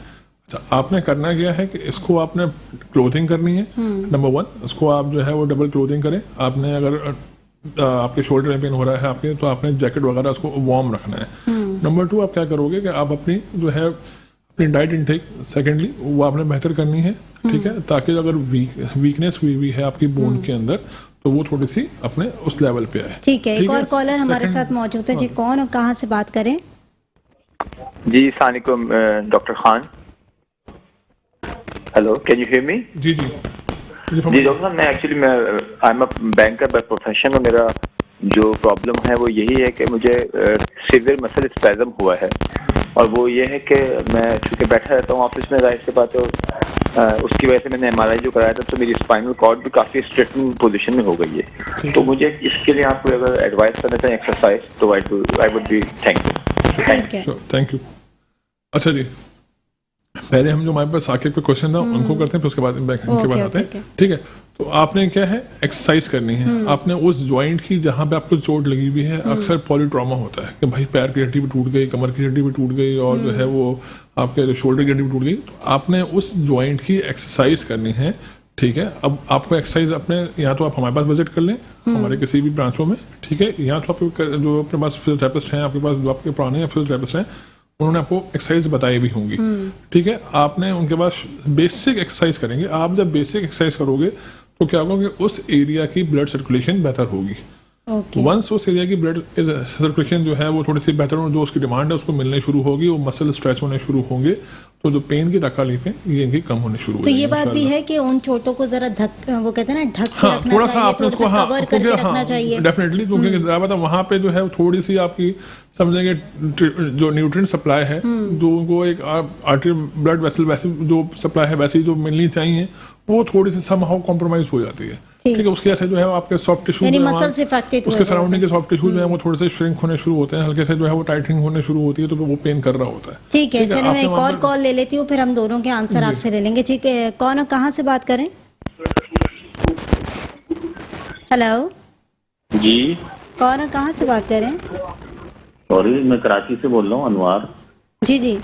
Speaker 2: अच्छा, आपने करना क्या है कि इसको आपने क्लोथिंग करनी है। नंबर 1, इसको आप जो है वो डबल क्लोथिंग करें। आपने अगर आपके शोल्डर में पेन हो रहा है आपके, तो आपने जैकेट वगैरह उसको वार्म रखना है। नंबर 2, आप क्या करोगे कि आप अपनी जो है अपनी डाइट इंटेक सेकेंडली वो आपने बेहतर करनी है, ठीक है, ताकि अगर वीकनेस हुई हुई है आपकी बोन के अंदर तो वो थोड़ी सी अपने उस लेवल पे आए।
Speaker 1: ठीक है, एक और कॉलर हमारे साथ मौजूद है जी, कौन और कहाँ से बात करें?
Speaker 4: जी, अस्सलाम वालेकुम doctor Khan. Hello, can you hear me?
Speaker 2: जी जी
Speaker 4: जी डॉक्टर साहब, मैं actually I am a banker by profession, और मेरा जो प्रॉब्लम है वो यही है कि मुझे सीवियर मसल स्पैज़म हुआ है, और वो ये है कि मैं चूँकि बैठा रहता हूँ ऑफिस में, जाहिर सी बात है उसकी वजह से मैंने MRI जो कराया था तो मेरी स्पाइनल कॉर्ड भी काफ़ी स्ट्रेटन पोजीशन में हो गई है। तो मुझे इसके लिए आप अगर एडवाइस करना चाहें एक्सरसाइज तो I would be
Speaker 2: thank you. अच्छा जी, पहले हम जो हमारे पास साकिब पे क्वेश्चन था उनको करते हैं, फिर उसके बाद इनके बाद आते हैं। ठीक है, तो आपने क्या है एक्सरसाइज करनी है। आपने उस जॉइंट की जहां पे आपको चोट लगी हुई है, अक्सर पॉलीट्रॉमा होता है कि भाई पैर की हड्डी भी टूट गई, कमर की हड्डी भी टूट गई, और जो है वो आपके शोल्डर की हड्डी भी टूट गई। तो आपने उस जॉइंट की एक्सरसाइज करनी है। ठीक है, अब आपको एक्सरसाइज अपने या तो आप हमारे पास विजिट कर लें, हमारे किसी भी ब्रांचों में, ठीक है, या तो आपके जो अपने पास फिजियोथेरेपिस्ट हैं, आपके पास जो आपके पुराने फिजियोथेरेपिस्ट हैं, उन्होंने आपको एक्सरसाइज बताई भी होंगी। ठीक है, आपने उनके पास बेसिक एक्सरसाइज करेंगे। आप जब बेसिक एक्सरसाइज करोगे तो क्या होगा कि उस एरिया की ब्लड सर्कुलेशन बेहतर होगी। वंस उस एरिया की ब्लड सर्कुलेशन जो है वो थोड़ी सी बेहतर हो, जो उसकी डिमांड है उसको मिलने शुरू होगी, वो मसल स्ट्रेच होने शुरू होंगे, तो जो पेन की तकलीफें ये इनकी कम होने शुरू हो
Speaker 1: तो ये
Speaker 2: जाएंगी
Speaker 1: बात भी
Speaker 2: इंशाल्लाह।
Speaker 1: है कि उन चोटों को जरा वो कहते हैं ना ढक के रखना
Speaker 2: थोड़ा सा
Speaker 1: चाहिए,
Speaker 2: आपने उसको
Speaker 1: कवर करके रखना चाहिए।
Speaker 2: डेफिनेटली, क्योंकि ज़्यादा था वहाँ पे जो है थोड़ी सी आपकी समझेंगे जो न्यूट्रिएंट सप्लाई है, जो उनको एक आर्टरी ब्लड वेसल वैसे जो सप्लाई है वैसी जो मिलनी चाहिए, वो थोड़ी सी समहाउ कॉम्प्रोमाइज हो जाती है। ठीक है, उसकी वजह से जो है आपके सॉफ्ट टिश्यू उसके सराउंडिंग के सॉफ्ट टिश्यू जो है वो थोड़े से श्रिंक होने शुरू होते हैं, हल्के से जो है वो टाइटनिंग होने शुरू होती है, तो वो पेन कर रहा होता है।
Speaker 1: ठीक है, चलिए मैं एक और कॉल ले लेती हूँ, फिर हम दोनों के आंसर आपसे ले लेंगे। ठीक है, कौन और कहाँ से बात करें? हेलो
Speaker 5: जी,
Speaker 1: कौन और कहाँ से बात करें?
Speaker 5: सॉरी, मैं कराची से बोल रहा हूँ, अनवार।
Speaker 1: जी जी,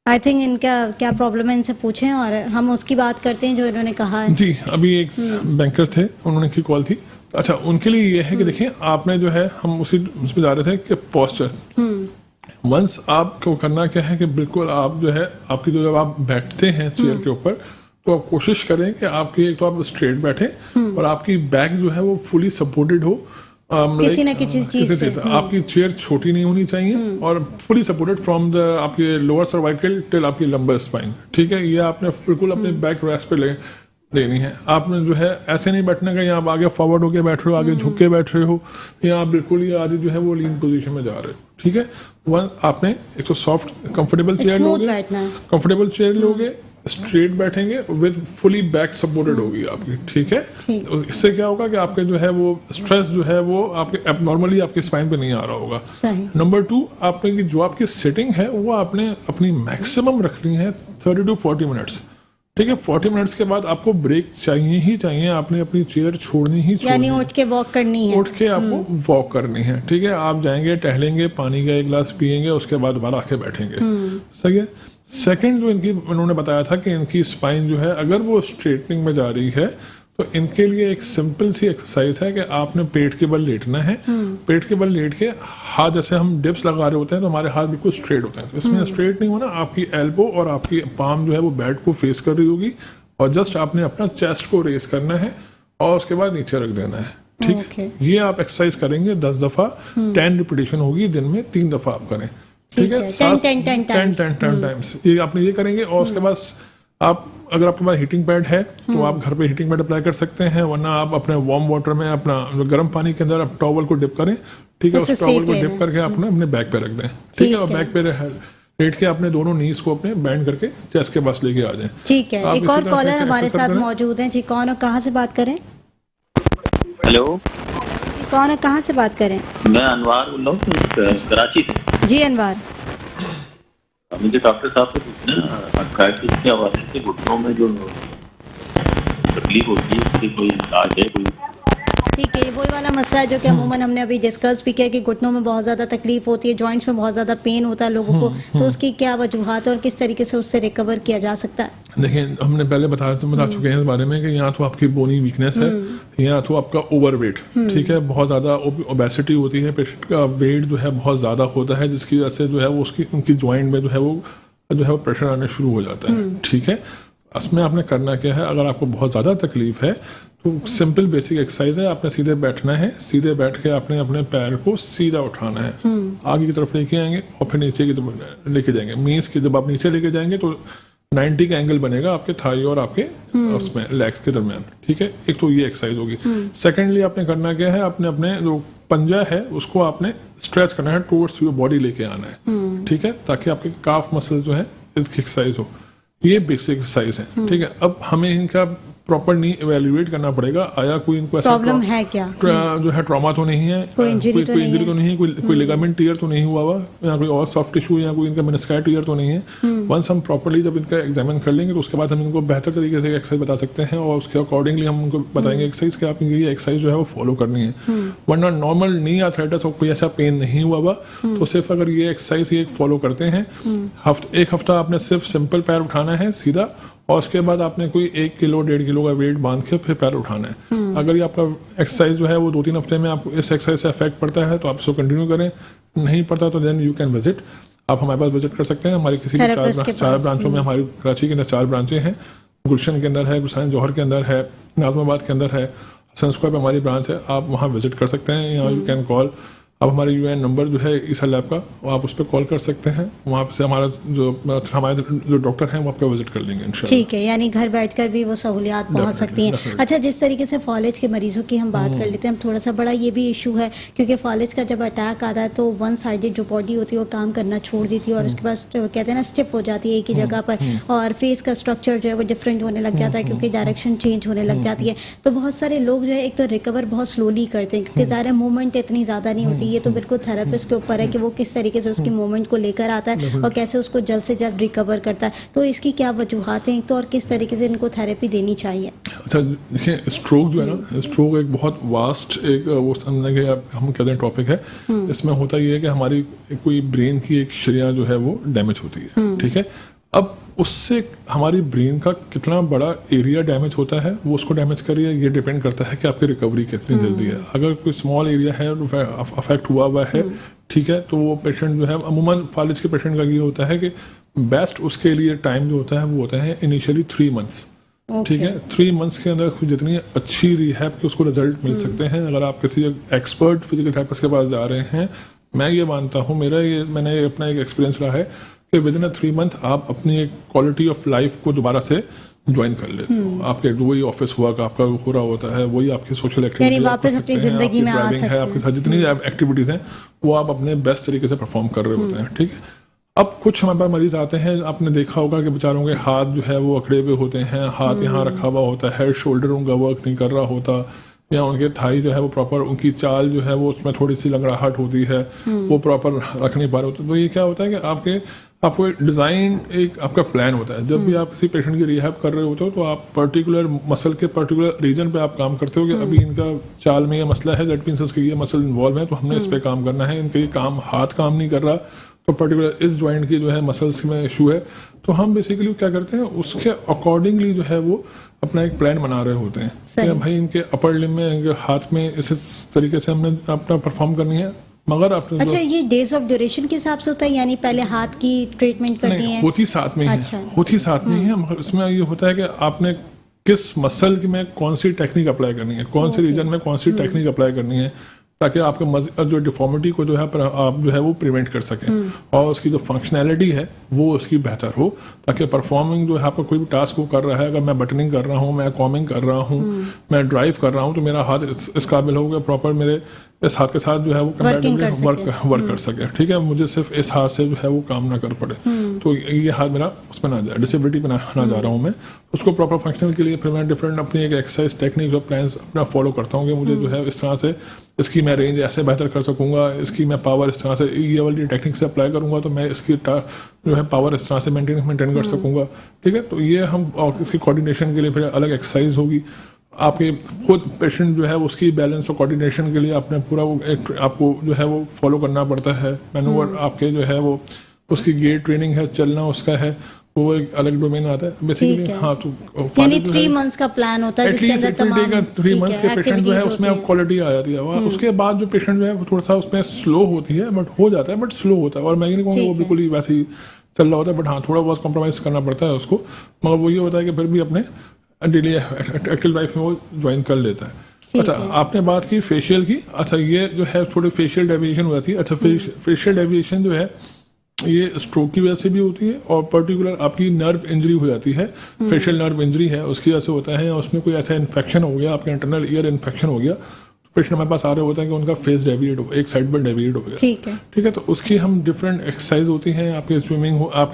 Speaker 1: आई थिंक इनका क्या प्रॉब्लम है इनसे पूछें और हम उसकी बात करते हैं जो इन्होंने कहा है।
Speaker 2: जी, अभी एक बैंकर थे, उन्होंने की कॉल थी। अच्छा, उनके लिए ये है कि देखिए, आपने जो है हम उसमें जा रहे थे कि पोस्चर, वंस आपको करना क्या है कि बिल्कुल आप जो है आपकी जो जब आप बैठते हैं चेयर के ऊपर, तो आप कोशिश करें कि आपकी एक तो आप स्ट्रेट बैठे और आपकी बैक जो है वो फुली सपोर्टेड हो,
Speaker 1: किसी न किसी चीज से।
Speaker 2: आपकी चेयर छोटी नहीं होनी चाहिए और फुली सपोर्टेड फ्रॉम द आपके लोअर सर्वाइकल टिल आपकी लंबर स्पाइन। ठीक है, ये आपने बिल्कुल अपने बैक रेस्ट पे लेनी है। आपने जो है ऐसे नहीं बैठने का, या आप आगे फॉरवर्ड होके बैठ रहे हो, आगे झुक के बैठ रहे हो, या आप बिल्कुल ही आगे जो है वो लीन पोजीशन में जा रहे हो। ठीक है, वन आपने एक तो सॉफ्ट कंफर्टेबल चेयर लोगे, कंफर्टेबल चेयर लोगे, स्ट्रेट बैठेंगे विद फुली बैक सपोर्टेड होगी आपकी। ठीक है, तो इससे क्या होगा कि आपके जो है वो स्ट्रेस जो है वो आपके एबनॉर्मली आपके स्पाइन पे नहीं आ रहा होगा। नंबर 2, आपने की जो आपकी सिटिंग है वो आपने अपनी मैक्सिमम रखनी है 30 to 40 मिनट्स। ठीक है, 40 मिनट्स के बाद आपको ब्रेक चाहिए ही चाहिए, आपने अपनी चेयर छोड़नी ही छोड़नी,
Speaker 1: यानी उठ के वॉक करनी है,
Speaker 2: उठ के आपको वॉक करनी है। ठीक है, आप जाएंगे, टहलेंगे, पानी का एक गिलास पियेंगे, उसके बाद दोबारा आके बैठेंगे। सही है। सेकंड जो इन्होंने बताया था कि इनकी स्पाइन जो है अगर वो स्ट्रेटनिंग में जा रही है तो इनके लिए एक सिंपल सी एक्सरसाइज है कि आपने पेट के बल लेटना है। पेट के बल लेट के हाथ, जैसे हम डिप्स लगा रहे होते हैं तो हमारे हाथ बिल्कुल स्ट्रेट होते हैं, तो इसमें स्ट्रेट नहीं होना, आपकी एल्बो और आपकी पाम जो है वो बेड को फेस कर रही होगी और जस्ट आपने अपना चेस्ट को रेस करना है और उसके बाद नीचे रख देना है। ठीक है, ये आप एक्सरसाइज करेंगे 10 दफा, 10 रिपीटेशन होगी, दिन में 3 दफा आप करें। ठीक है, 10 टाइम्स ये आपने ये करेंगे। और उसके बाद आप, अगर आपके पास हीटिंग पैड है तो आप घर पे हीटिंग पैड अप्लाई कर सकते हैं, वरना आप अपने वार्म वाटर में अपना गर्म पानी के अंदर आप टॉवल को डिप करें। ठीक है, उस टॉवल को डिप करके आपने अपने बैक पे रख दें। ठीक है, और बैक पे लेट के अपने दोनों नीज को अपने बैंड करके चेस्ट के पास लेके आ जाएं।
Speaker 1: ठीक है, एक और कॉलर हमारे साथ मौजूद हैं जी। कौन और कहाँ से बात करें?
Speaker 5: हेलो,
Speaker 1: कौन और कहाँ से बात करें?
Speaker 5: मैं अनवार बोल रहा हूँ कराची से।
Speaker 1: जी अनवार,
Speaker 5: मुझे डॉक्टर साहब से पूछना, आर्थराइटिस के हवाले से घुटनों में जो तकलीफ होती है उसकी कोई इलाज है कोई?
Speaker 1: ठीक है, ये वही वाला मसला है जो कि अमूमन हमने अभी डिस्कस भी किया कि घुटनों में बहुत ज़्यादा तकलीफ होती है, जॉइंट्स में बहुत ज़्यादा पेन होता है लोगों को, तो उसकी क्या वजूहात और किस तरीके से उससे रिकवर किया जा सकता है?
Speaker 2: देखिए, हमने पहले बता चुके हैं इस बारे में कि यहाँ तो आपकी बोनी वीकनेस है, यहाँ तो आपका ओवरवेट, ठीक है, बहुत ज़्यादा ओबेसिटी होती है, पेशेंट का वेट जो है बहुत ज़्यादा होता है, जिसकी वजह से जो है वो उनकी जॉइंट में जो है वो प्रेशर आने शुरू हो जाता है। ठीक है, इसमें आपने करना क्या है, अगर आपको बहुत ज़्यादा तकलीफ है तो सिंपल बेसिक एक्सरसाइज है, आपने सीधे बैठना है, सीधे बैठ के आपने अपने पैर को सीधा उठाना है, आगे की तरफ लेके आएंगे और फिर नीचे की तरफ लेके जाएंगे। मीन्स कि जब आप नीचे लेके जाएंगे तो 90 का एंगल बनेगा आपके थाई और आपके उसमें लेग्स के दरमियान। ठीक है, एक तो ये एक्सरसाइज होगी। सेकेंडली आपने करना क्या है, आपने अपने जो पंजा है उसको आपने स्ट्रेच करना है, टूवर्ड्स योर बॉडी लेके आना है। ठीक है, ताकि आपके काफ मसल जो है इसकी एक्सरसाइज हो। ये बेसिक एक्सरसाइज है। ठीक है, अब हमें इनका प्रॉपर नहीं इवेल्युएट करना पड़ेगा, आया कोई इनको ऐसा
Speaker 1: प्रॉब्लम है क्या,
Speaker 2: जो है ट्रॉमा तो नहीं है,
Speaker 1: कोई इंजरी तो नहीं है,
Speaker 2: कोई लिगामेंट टीयर तो नहीं हुआ या कोई और सॉफ्ट टिश्यू या कोई इनका मेनिस्काइड टीयर तो नहीं है। वंस हम प्रॉपर्ली जब इनका एग्जामिन कर लेंगे तो उसके बाद हम इनको बेहतर तरीके से एक्सरसाइज बता सकते हैं और उसके अकॉर्डिंगली हम उनको बताएंगे एक्सरसाइज कि आप इनकी ये एक्सरसाइज जो है वो फॉलो करनी है। वरना नॉर्मल नी आर्थराइटिस और कोई ऐसा पेन नहीं हुआ तो सिर्फ अगर ये एक्सरसाइज ये फॉलो करते हैं, एक हफ्ता आपने सिर्फ सिंपल पैर उठाना है सीधा, और उसके बाद आपने कोई 1 किलो 1.5 किलो का वेट बांध के फिर पैर उठाना है। अगर ये आपका एक्सरसाइज जो है वो 2-3 हफ्ते में आपको इस एक्सरसाइज से इफेक्ट पड़ता है तो आप इसको कंटिन्यू करें, नहीं पड़ता तो देन यू कैन विजिट, आप हमारे पास विजिट कर सकते हैं। हमारी किसी 4 ब्रांचों में, हमारी कराची के अंदर 4 ब्रांचें हैं, गुलशन के अंदर है, गुलशन जौहर के अंदर है, नाजमाबाद के अंदर है, हसन स्क्वायर पे हमारी ब्रांच है, आप वहाँ विजिट कर सकते हैं। या यू कैन कॉल, अब हमारे यूएन नंबर जो है ईसा लैब का, आप उस पर कॉल कर सकते हैं, वहाँ से हमारे जो डॉक्टर हैं वो आपका विजिट कर लेंगे इंशाल्लाह।
Speaker 1: ठीक है, यानी घर बैठकर भी वो सहूलियात पहुँच सकती हैं। अच्छा, जिस तरीके से फॉलेज के मरीजों की हम बात कर लेते हैं, हम थोड़ा सा बड़ा ये भी इशू है क्योंकि फॉलेज का जब अटैक आता है तो वन साइडेड जो बॉडी होती है वो काम करना छोड़ देती है और उसके बाद कहते हैं ना स्टिफ हो जाती है एक ही जगह पर, और फेस का स्ट्रक्चर जो है वो डिफरेंट होने लग जाता है क्योंकि डायरेक्शन चेंज होने लग जाती है। तो बहुत सारे लोग जो है एक तो रिकवर बहुत स्लोली करते हैं क्योंकि ज़्यादा मूवमेंट इतनी ज़्यादा नहीं होती, ये तो बिल्कुल थेरेपिस्ट के ऊपर है कि वो किस तरीके से उसकी मूवमेंट को लेकर आता है और कैसे उसको जल्द से जल्द रिकवर करता है। तो इसकी क्या वजूहात हैं तो और किस तरीके से इनको थेरेपी देनी चाहिए?
Speaker 2: अच्छा, देखिए, स्ट्रोक जो है ना, स्ट्रोक एक बहुत वास्ट एक वो समझने के हम कहते हैं टॉपिक है। इसमें होता ये है कि हमारी कोई ब्रेन की एक शरिया जो है वो डैमेज होती है। ठीक है, अब उससे हमारी ब्रेन का कितना बड़ा एरिया डैमेज होता है, वो उसको डैमेज करिए, ये डिपेंड करता है कि आपकी रिकवरी कितनी जल्दी है। अगर कोई स्मॉल एरिया है अफेक्ट हुआ है, ठीक है, तो वो पेशेंट जो है, अमूमन फालिज के पेशेंट का ये होता है कि बेस्ट उसके लिए टाइम जो होता है वो होता है इनिशियली 3 मंथ्स। ठीक है, 3 मंथ्स के अंदर जितनी अच्छी रिहैब के उसको रिजल्ट मिल सकते हैं। अगर आप किसी एक्सपर्ट फिजिकल थेरेपिस्ट के पास जा रहे हैं, मैं ये मानता हूँ, मैंने अपना एक एक्सपीरियंस रहा है कि विद इन 3 मंथ आप अपनी एक क्वालिटी ऑफ लाइफ को दोबारा से ज्वाइन कर लेते हो। आपके वही ऑफिस वर्क आपका हो रहा होता है, वही आपकी सोशल एक्टिविटी
Speaker 1: वापस अपनी जिंदगी में आ सकते हैं,
Speaker 2: आपके साथ जितनी एक्टिविटीज हैं वो आप अपने बेस्ट तरीके से परफॉर्म कर रहे होते हैं। ठीक है, अब कुछ हमारे पास मरीज आते हैं, आपने देखा होगा कि बेचारों के हाथ जो है वो अकड़े हुए होते हैं, हाथ यहाँ रखा हुआ होता है, हेड शोल्डर उनका वर्क नहीं कर रहा होता, या उनके थाई जो है वो प्रॉपर, उनकी चाल जो है वो उसमें थोड़ी सी लंगड़ाहट होती है, वो प्रॉपर रख नहीं पा रहे होते। तो ये क्या होता है कि आपको डिज़ाइन एक आपका प्लान होता है। जब भी आप किसी पेशेंट की रिहैब कर रहे होते हो तो आप पर्टिकुलर मसल के पर्टिकुलर रीजन पे आप काम करते हो कि अभी इनका चाल में ये मसला है, दैट मींस इसके ये मसल इन्वॉल्व है तो हमने इस पे काम करना है, इनका ये काम हाथ काम नहीं कर रहा तो पर्टिकुलर इस जॉइंट की जो है मसल्स में इशू है, तो हम बेसिकली क्या करते हैं उसके अकॉर्डिंगली जो है वो अपना एक प्लान बना रहे होते हैं
Speaker 1: सही।
Speaker 2: कि भाई इनके अपर लिम में, इनके हाथ में इस तरीके से हमने अपना परफॉर्म करनी है। मगर आपने
Speaker 1: अच्छा, ये डेज ऑफ ड्यूरेशन के हिसाब से होता है, यानी पहले हाथ की ट्रीटमेंट करनी
Speaker 2: नहीं
Speaker 1: है?
Speaker 2: होती साथ में ही
Speaker 1: अच्छा।
Speaker 2: है, होती साथ में ही है, मगर इसमें ये होता है कि आपने किस मसल में कौन सी टेक्निक अप्लाई करनी है, कौन से रीजन में कौन सी टेक्निक अप्लाई करनी है, ताकि आपके जो डिफॉर्मिटी को जो है आप जो है वो प्रिवेंट कर सकें और उसकी जो फंक्शनैलिटी है वो उसकी बेहतर हो, ताकि परफॉर्मिंग जो है आपका कोई भी टास्क वो कर रहा है, अगर मैं बटनिंग कर रहा हूँ, मैं कॉमिंग कर रहा हूँ, मैं ड्राइव कर रहा हूँ, तो मेरा हाथ इस काबिल हो गया प्रॉपर मेरे इस हाथ के साथ जो है वो कंपैटिबली वर्क कर सके। ठीक है, मुझे सिर्फ इस हाथ से जो है वो काम ना कर पड़े, तो ये हाथ मेरा उसमें ना जाए, डिसेबिलिटी पे ना जा रहा हूँ मैं, उसको प्रॉपर फंक्शनल के लिए फिर मैं डिफरेंट अपनी एक एक्सरसाइज टेक्निक और प्लान अपना फॉलो करता हूँ कि मुझे जो है इस तरह से इसकी मैं रेंज ऐसे बेहतर कर सकूंगा, इसकी मैं पावर इस तरह से ये वाली टेक्निक से अप्लाई करूंगा तो मैं इसकी जो है पावर इस तरह से मेंटेन कर सकूंगा। ठीक है, तो ये हम और इसकी कोऑर्डिनेशन के लिए फिर अलग एक्सरसाइज होगी। आपके खुद पेशेंट जो है उसकी बैलेंस और कोऑर्डिनेशन के लिए आपने पूरा वो आपको जो है वो फॉलो करना पड़ता है। मैनूवर आपके जो है वो उसकी गेट ट्रेनिंग है, चलना उसका है, वो एक अलग डोमेन आता है बेसिकली। हाँ, तो
Speaker 1: यानी 3 मंथ्स का प्लान होता है जिसके अंदर तमाम
Speaker 2: 3 मंथ्स के पेशेंट जो है उसमें अब क्वालिटी आ जाती है। उसके बाद जो पेशेंट जो है वो थोड़ा सा उसमें स्लो होती है, बट हो जाता है, बट स्लो होता है। और मैं ये नहीं कहूँगा वो बिल्कुल ही वैसे ही चल रहा होता है, बट हाँ थोड़ा बहुत कॉम्प्रोमाइज करना पड़ता है उसको, मगर वो ये होता है कि फिर भी अपने डेली एक्टिव लाइफ में वो ज्वाइन कर लेता है। अच्छा, आपने बात की फेशियल की। अच्छा, ये जो है थोड़ी फेशियल डेविएशन हो जाती है। अच्छा, फेशियल डेविएशन जो है ये स्ट्रोक की वजह से भी होती है और पर्टिकुलर आपकी नर्व इंजरी हो जाती है, फेशियल नर्व इंजरी है उसकी वजह से होता है, या उसमें कोई ऐसा इन्फेक्शन हो गया, आपके इंटरनल ईयर इन्फेक्शन हो गया, तो पेशेंट हमारे पास आ रहे होता है कि उनका फेस डेविएट हो, एक साइड पर डेविएट हो गया। ठीक है, तो उसकी हम डिफरेंट एक्सरसाइज होती हैं। आपकी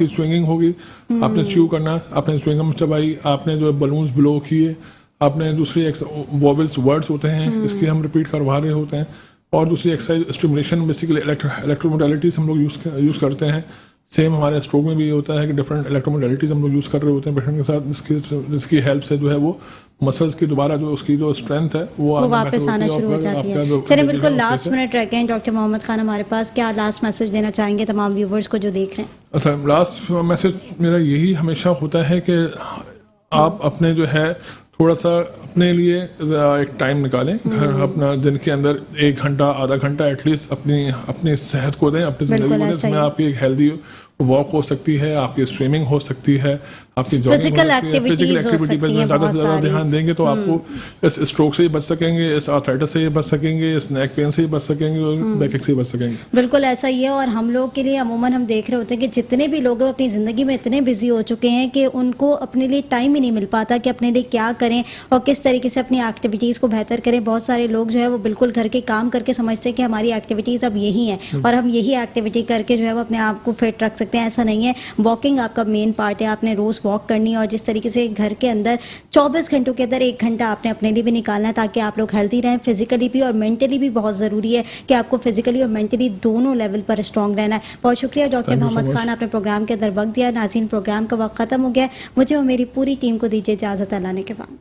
Speaker 2: स्विंगिंग होगी, आपने च्यू करना, आपने स्विंगम चबाई, आपने जो बलून्स ब्लो किए, आपने दूसरी वॉवल्स वर्ड्स होते हैं इसकी हम रिपीट करवा रहे होते हैं, और दूसरी एक्सरसाइज स्टिमुलेशन बेसिकली इलेक्ट्रोमोडालिटीज हम लोग यूज़ करते हैं। सेम हमारे स्ट्रोक में भी ये होता है कि डिफरेंट इलेक्ट्रोमोडालिटीज हम लोग यूज़ कर रहे होते हैं पेशेंट के साथ, जिसकी हेल्प से जो है वो मसल्स की दोबारा जो उसकी जो स्ट्रेंथ है वो
Speaker 1: वापस आना शुरू हो जाती है। चलिए, बिल्कुल लास्ट मिनट रह गए हैं डॉक्टर मोहम्मद खान हमारे पास, क्या लास्ट मैसेज देना चाहेंगे तमाम व्यूवर्स को जो देख रहे हैं?
Speaker 2: अच्छा, लास्ट मैसेज मेरा यही हमेशा होता है कि आप अपने जो है थोड़ा सा अपने लिए एक टाइम निकालें घर अपना, दिन के अंदर 1 घंटा आधा घंटा एटलीस्ट अपनी सेहत को दें, अपनी जिंदगी को दें, जिसमें आपकी एक हेल्दी वॉक हो सकती है, आपकी स्विमिंग हो सकती है, आपकी
Speaker 1: फिजिकल एक्टिविटी
Speaker 2: पर ज़्यादा से ज़्यादा ध्यान देंगे तो आपको इस स्ट्रोक से ही बच सकेंगे, इस आर्थराइटिस से ही बच सकेंगे, इस नेक पेन से ही बच सकेंगे और बैक से ही बच सकेंगे।
Speaker 1: बिल्कुल ऐसा ही है। और हम लोग के लिए अमूमन हम देख रहे होते हैं कि जितने भी लोग अपनी ज़िंदगी में इतने बिजी हो चुके हैं कि उनको अपने लिए टाइम ही नहीं मिल पाता कि अपने लिए क्या करें और किस तरीके से अपनी एक्टिविटीज़ को बेहतर करें। बहुत सारे लोग जो है वो बिल्कुल घर के काम करके समझते हैं कि हमारी एक्टिविटीज़ अब यही है और हम यही एक्टिविटी करके जो है वो अपने आप को फिट रख सकते हैं। ऐसा नहीं है, वॉकिंग आपका मेन पार्ट है, आपने रोज़ वॉक करनी है और जिस तरीके से घर के अंदर 24 घंटों के अंदर 1 घंटा आपने अपने लिए भी निकालना है ताकि आप लोग हेल्दी रहें। फिजिकली भी और मेंटली भी बहुत ज़रूरी है कि आपको फिजिकली और मेंटली दोनों लेवल पर स्ट्रॉन्ग रहना है। बहुत शुक्रिया डॉक्टर मोहम्मद खान, आपने प्रोग्राम के अंदर वक्त दिया। नाज़रीन, प्रोग्राम का वक्त ख़त्म हो गया। मुझे और मेरी पूरी टीम को दीजिए इजाज़त। अल्लाह ने के बाद।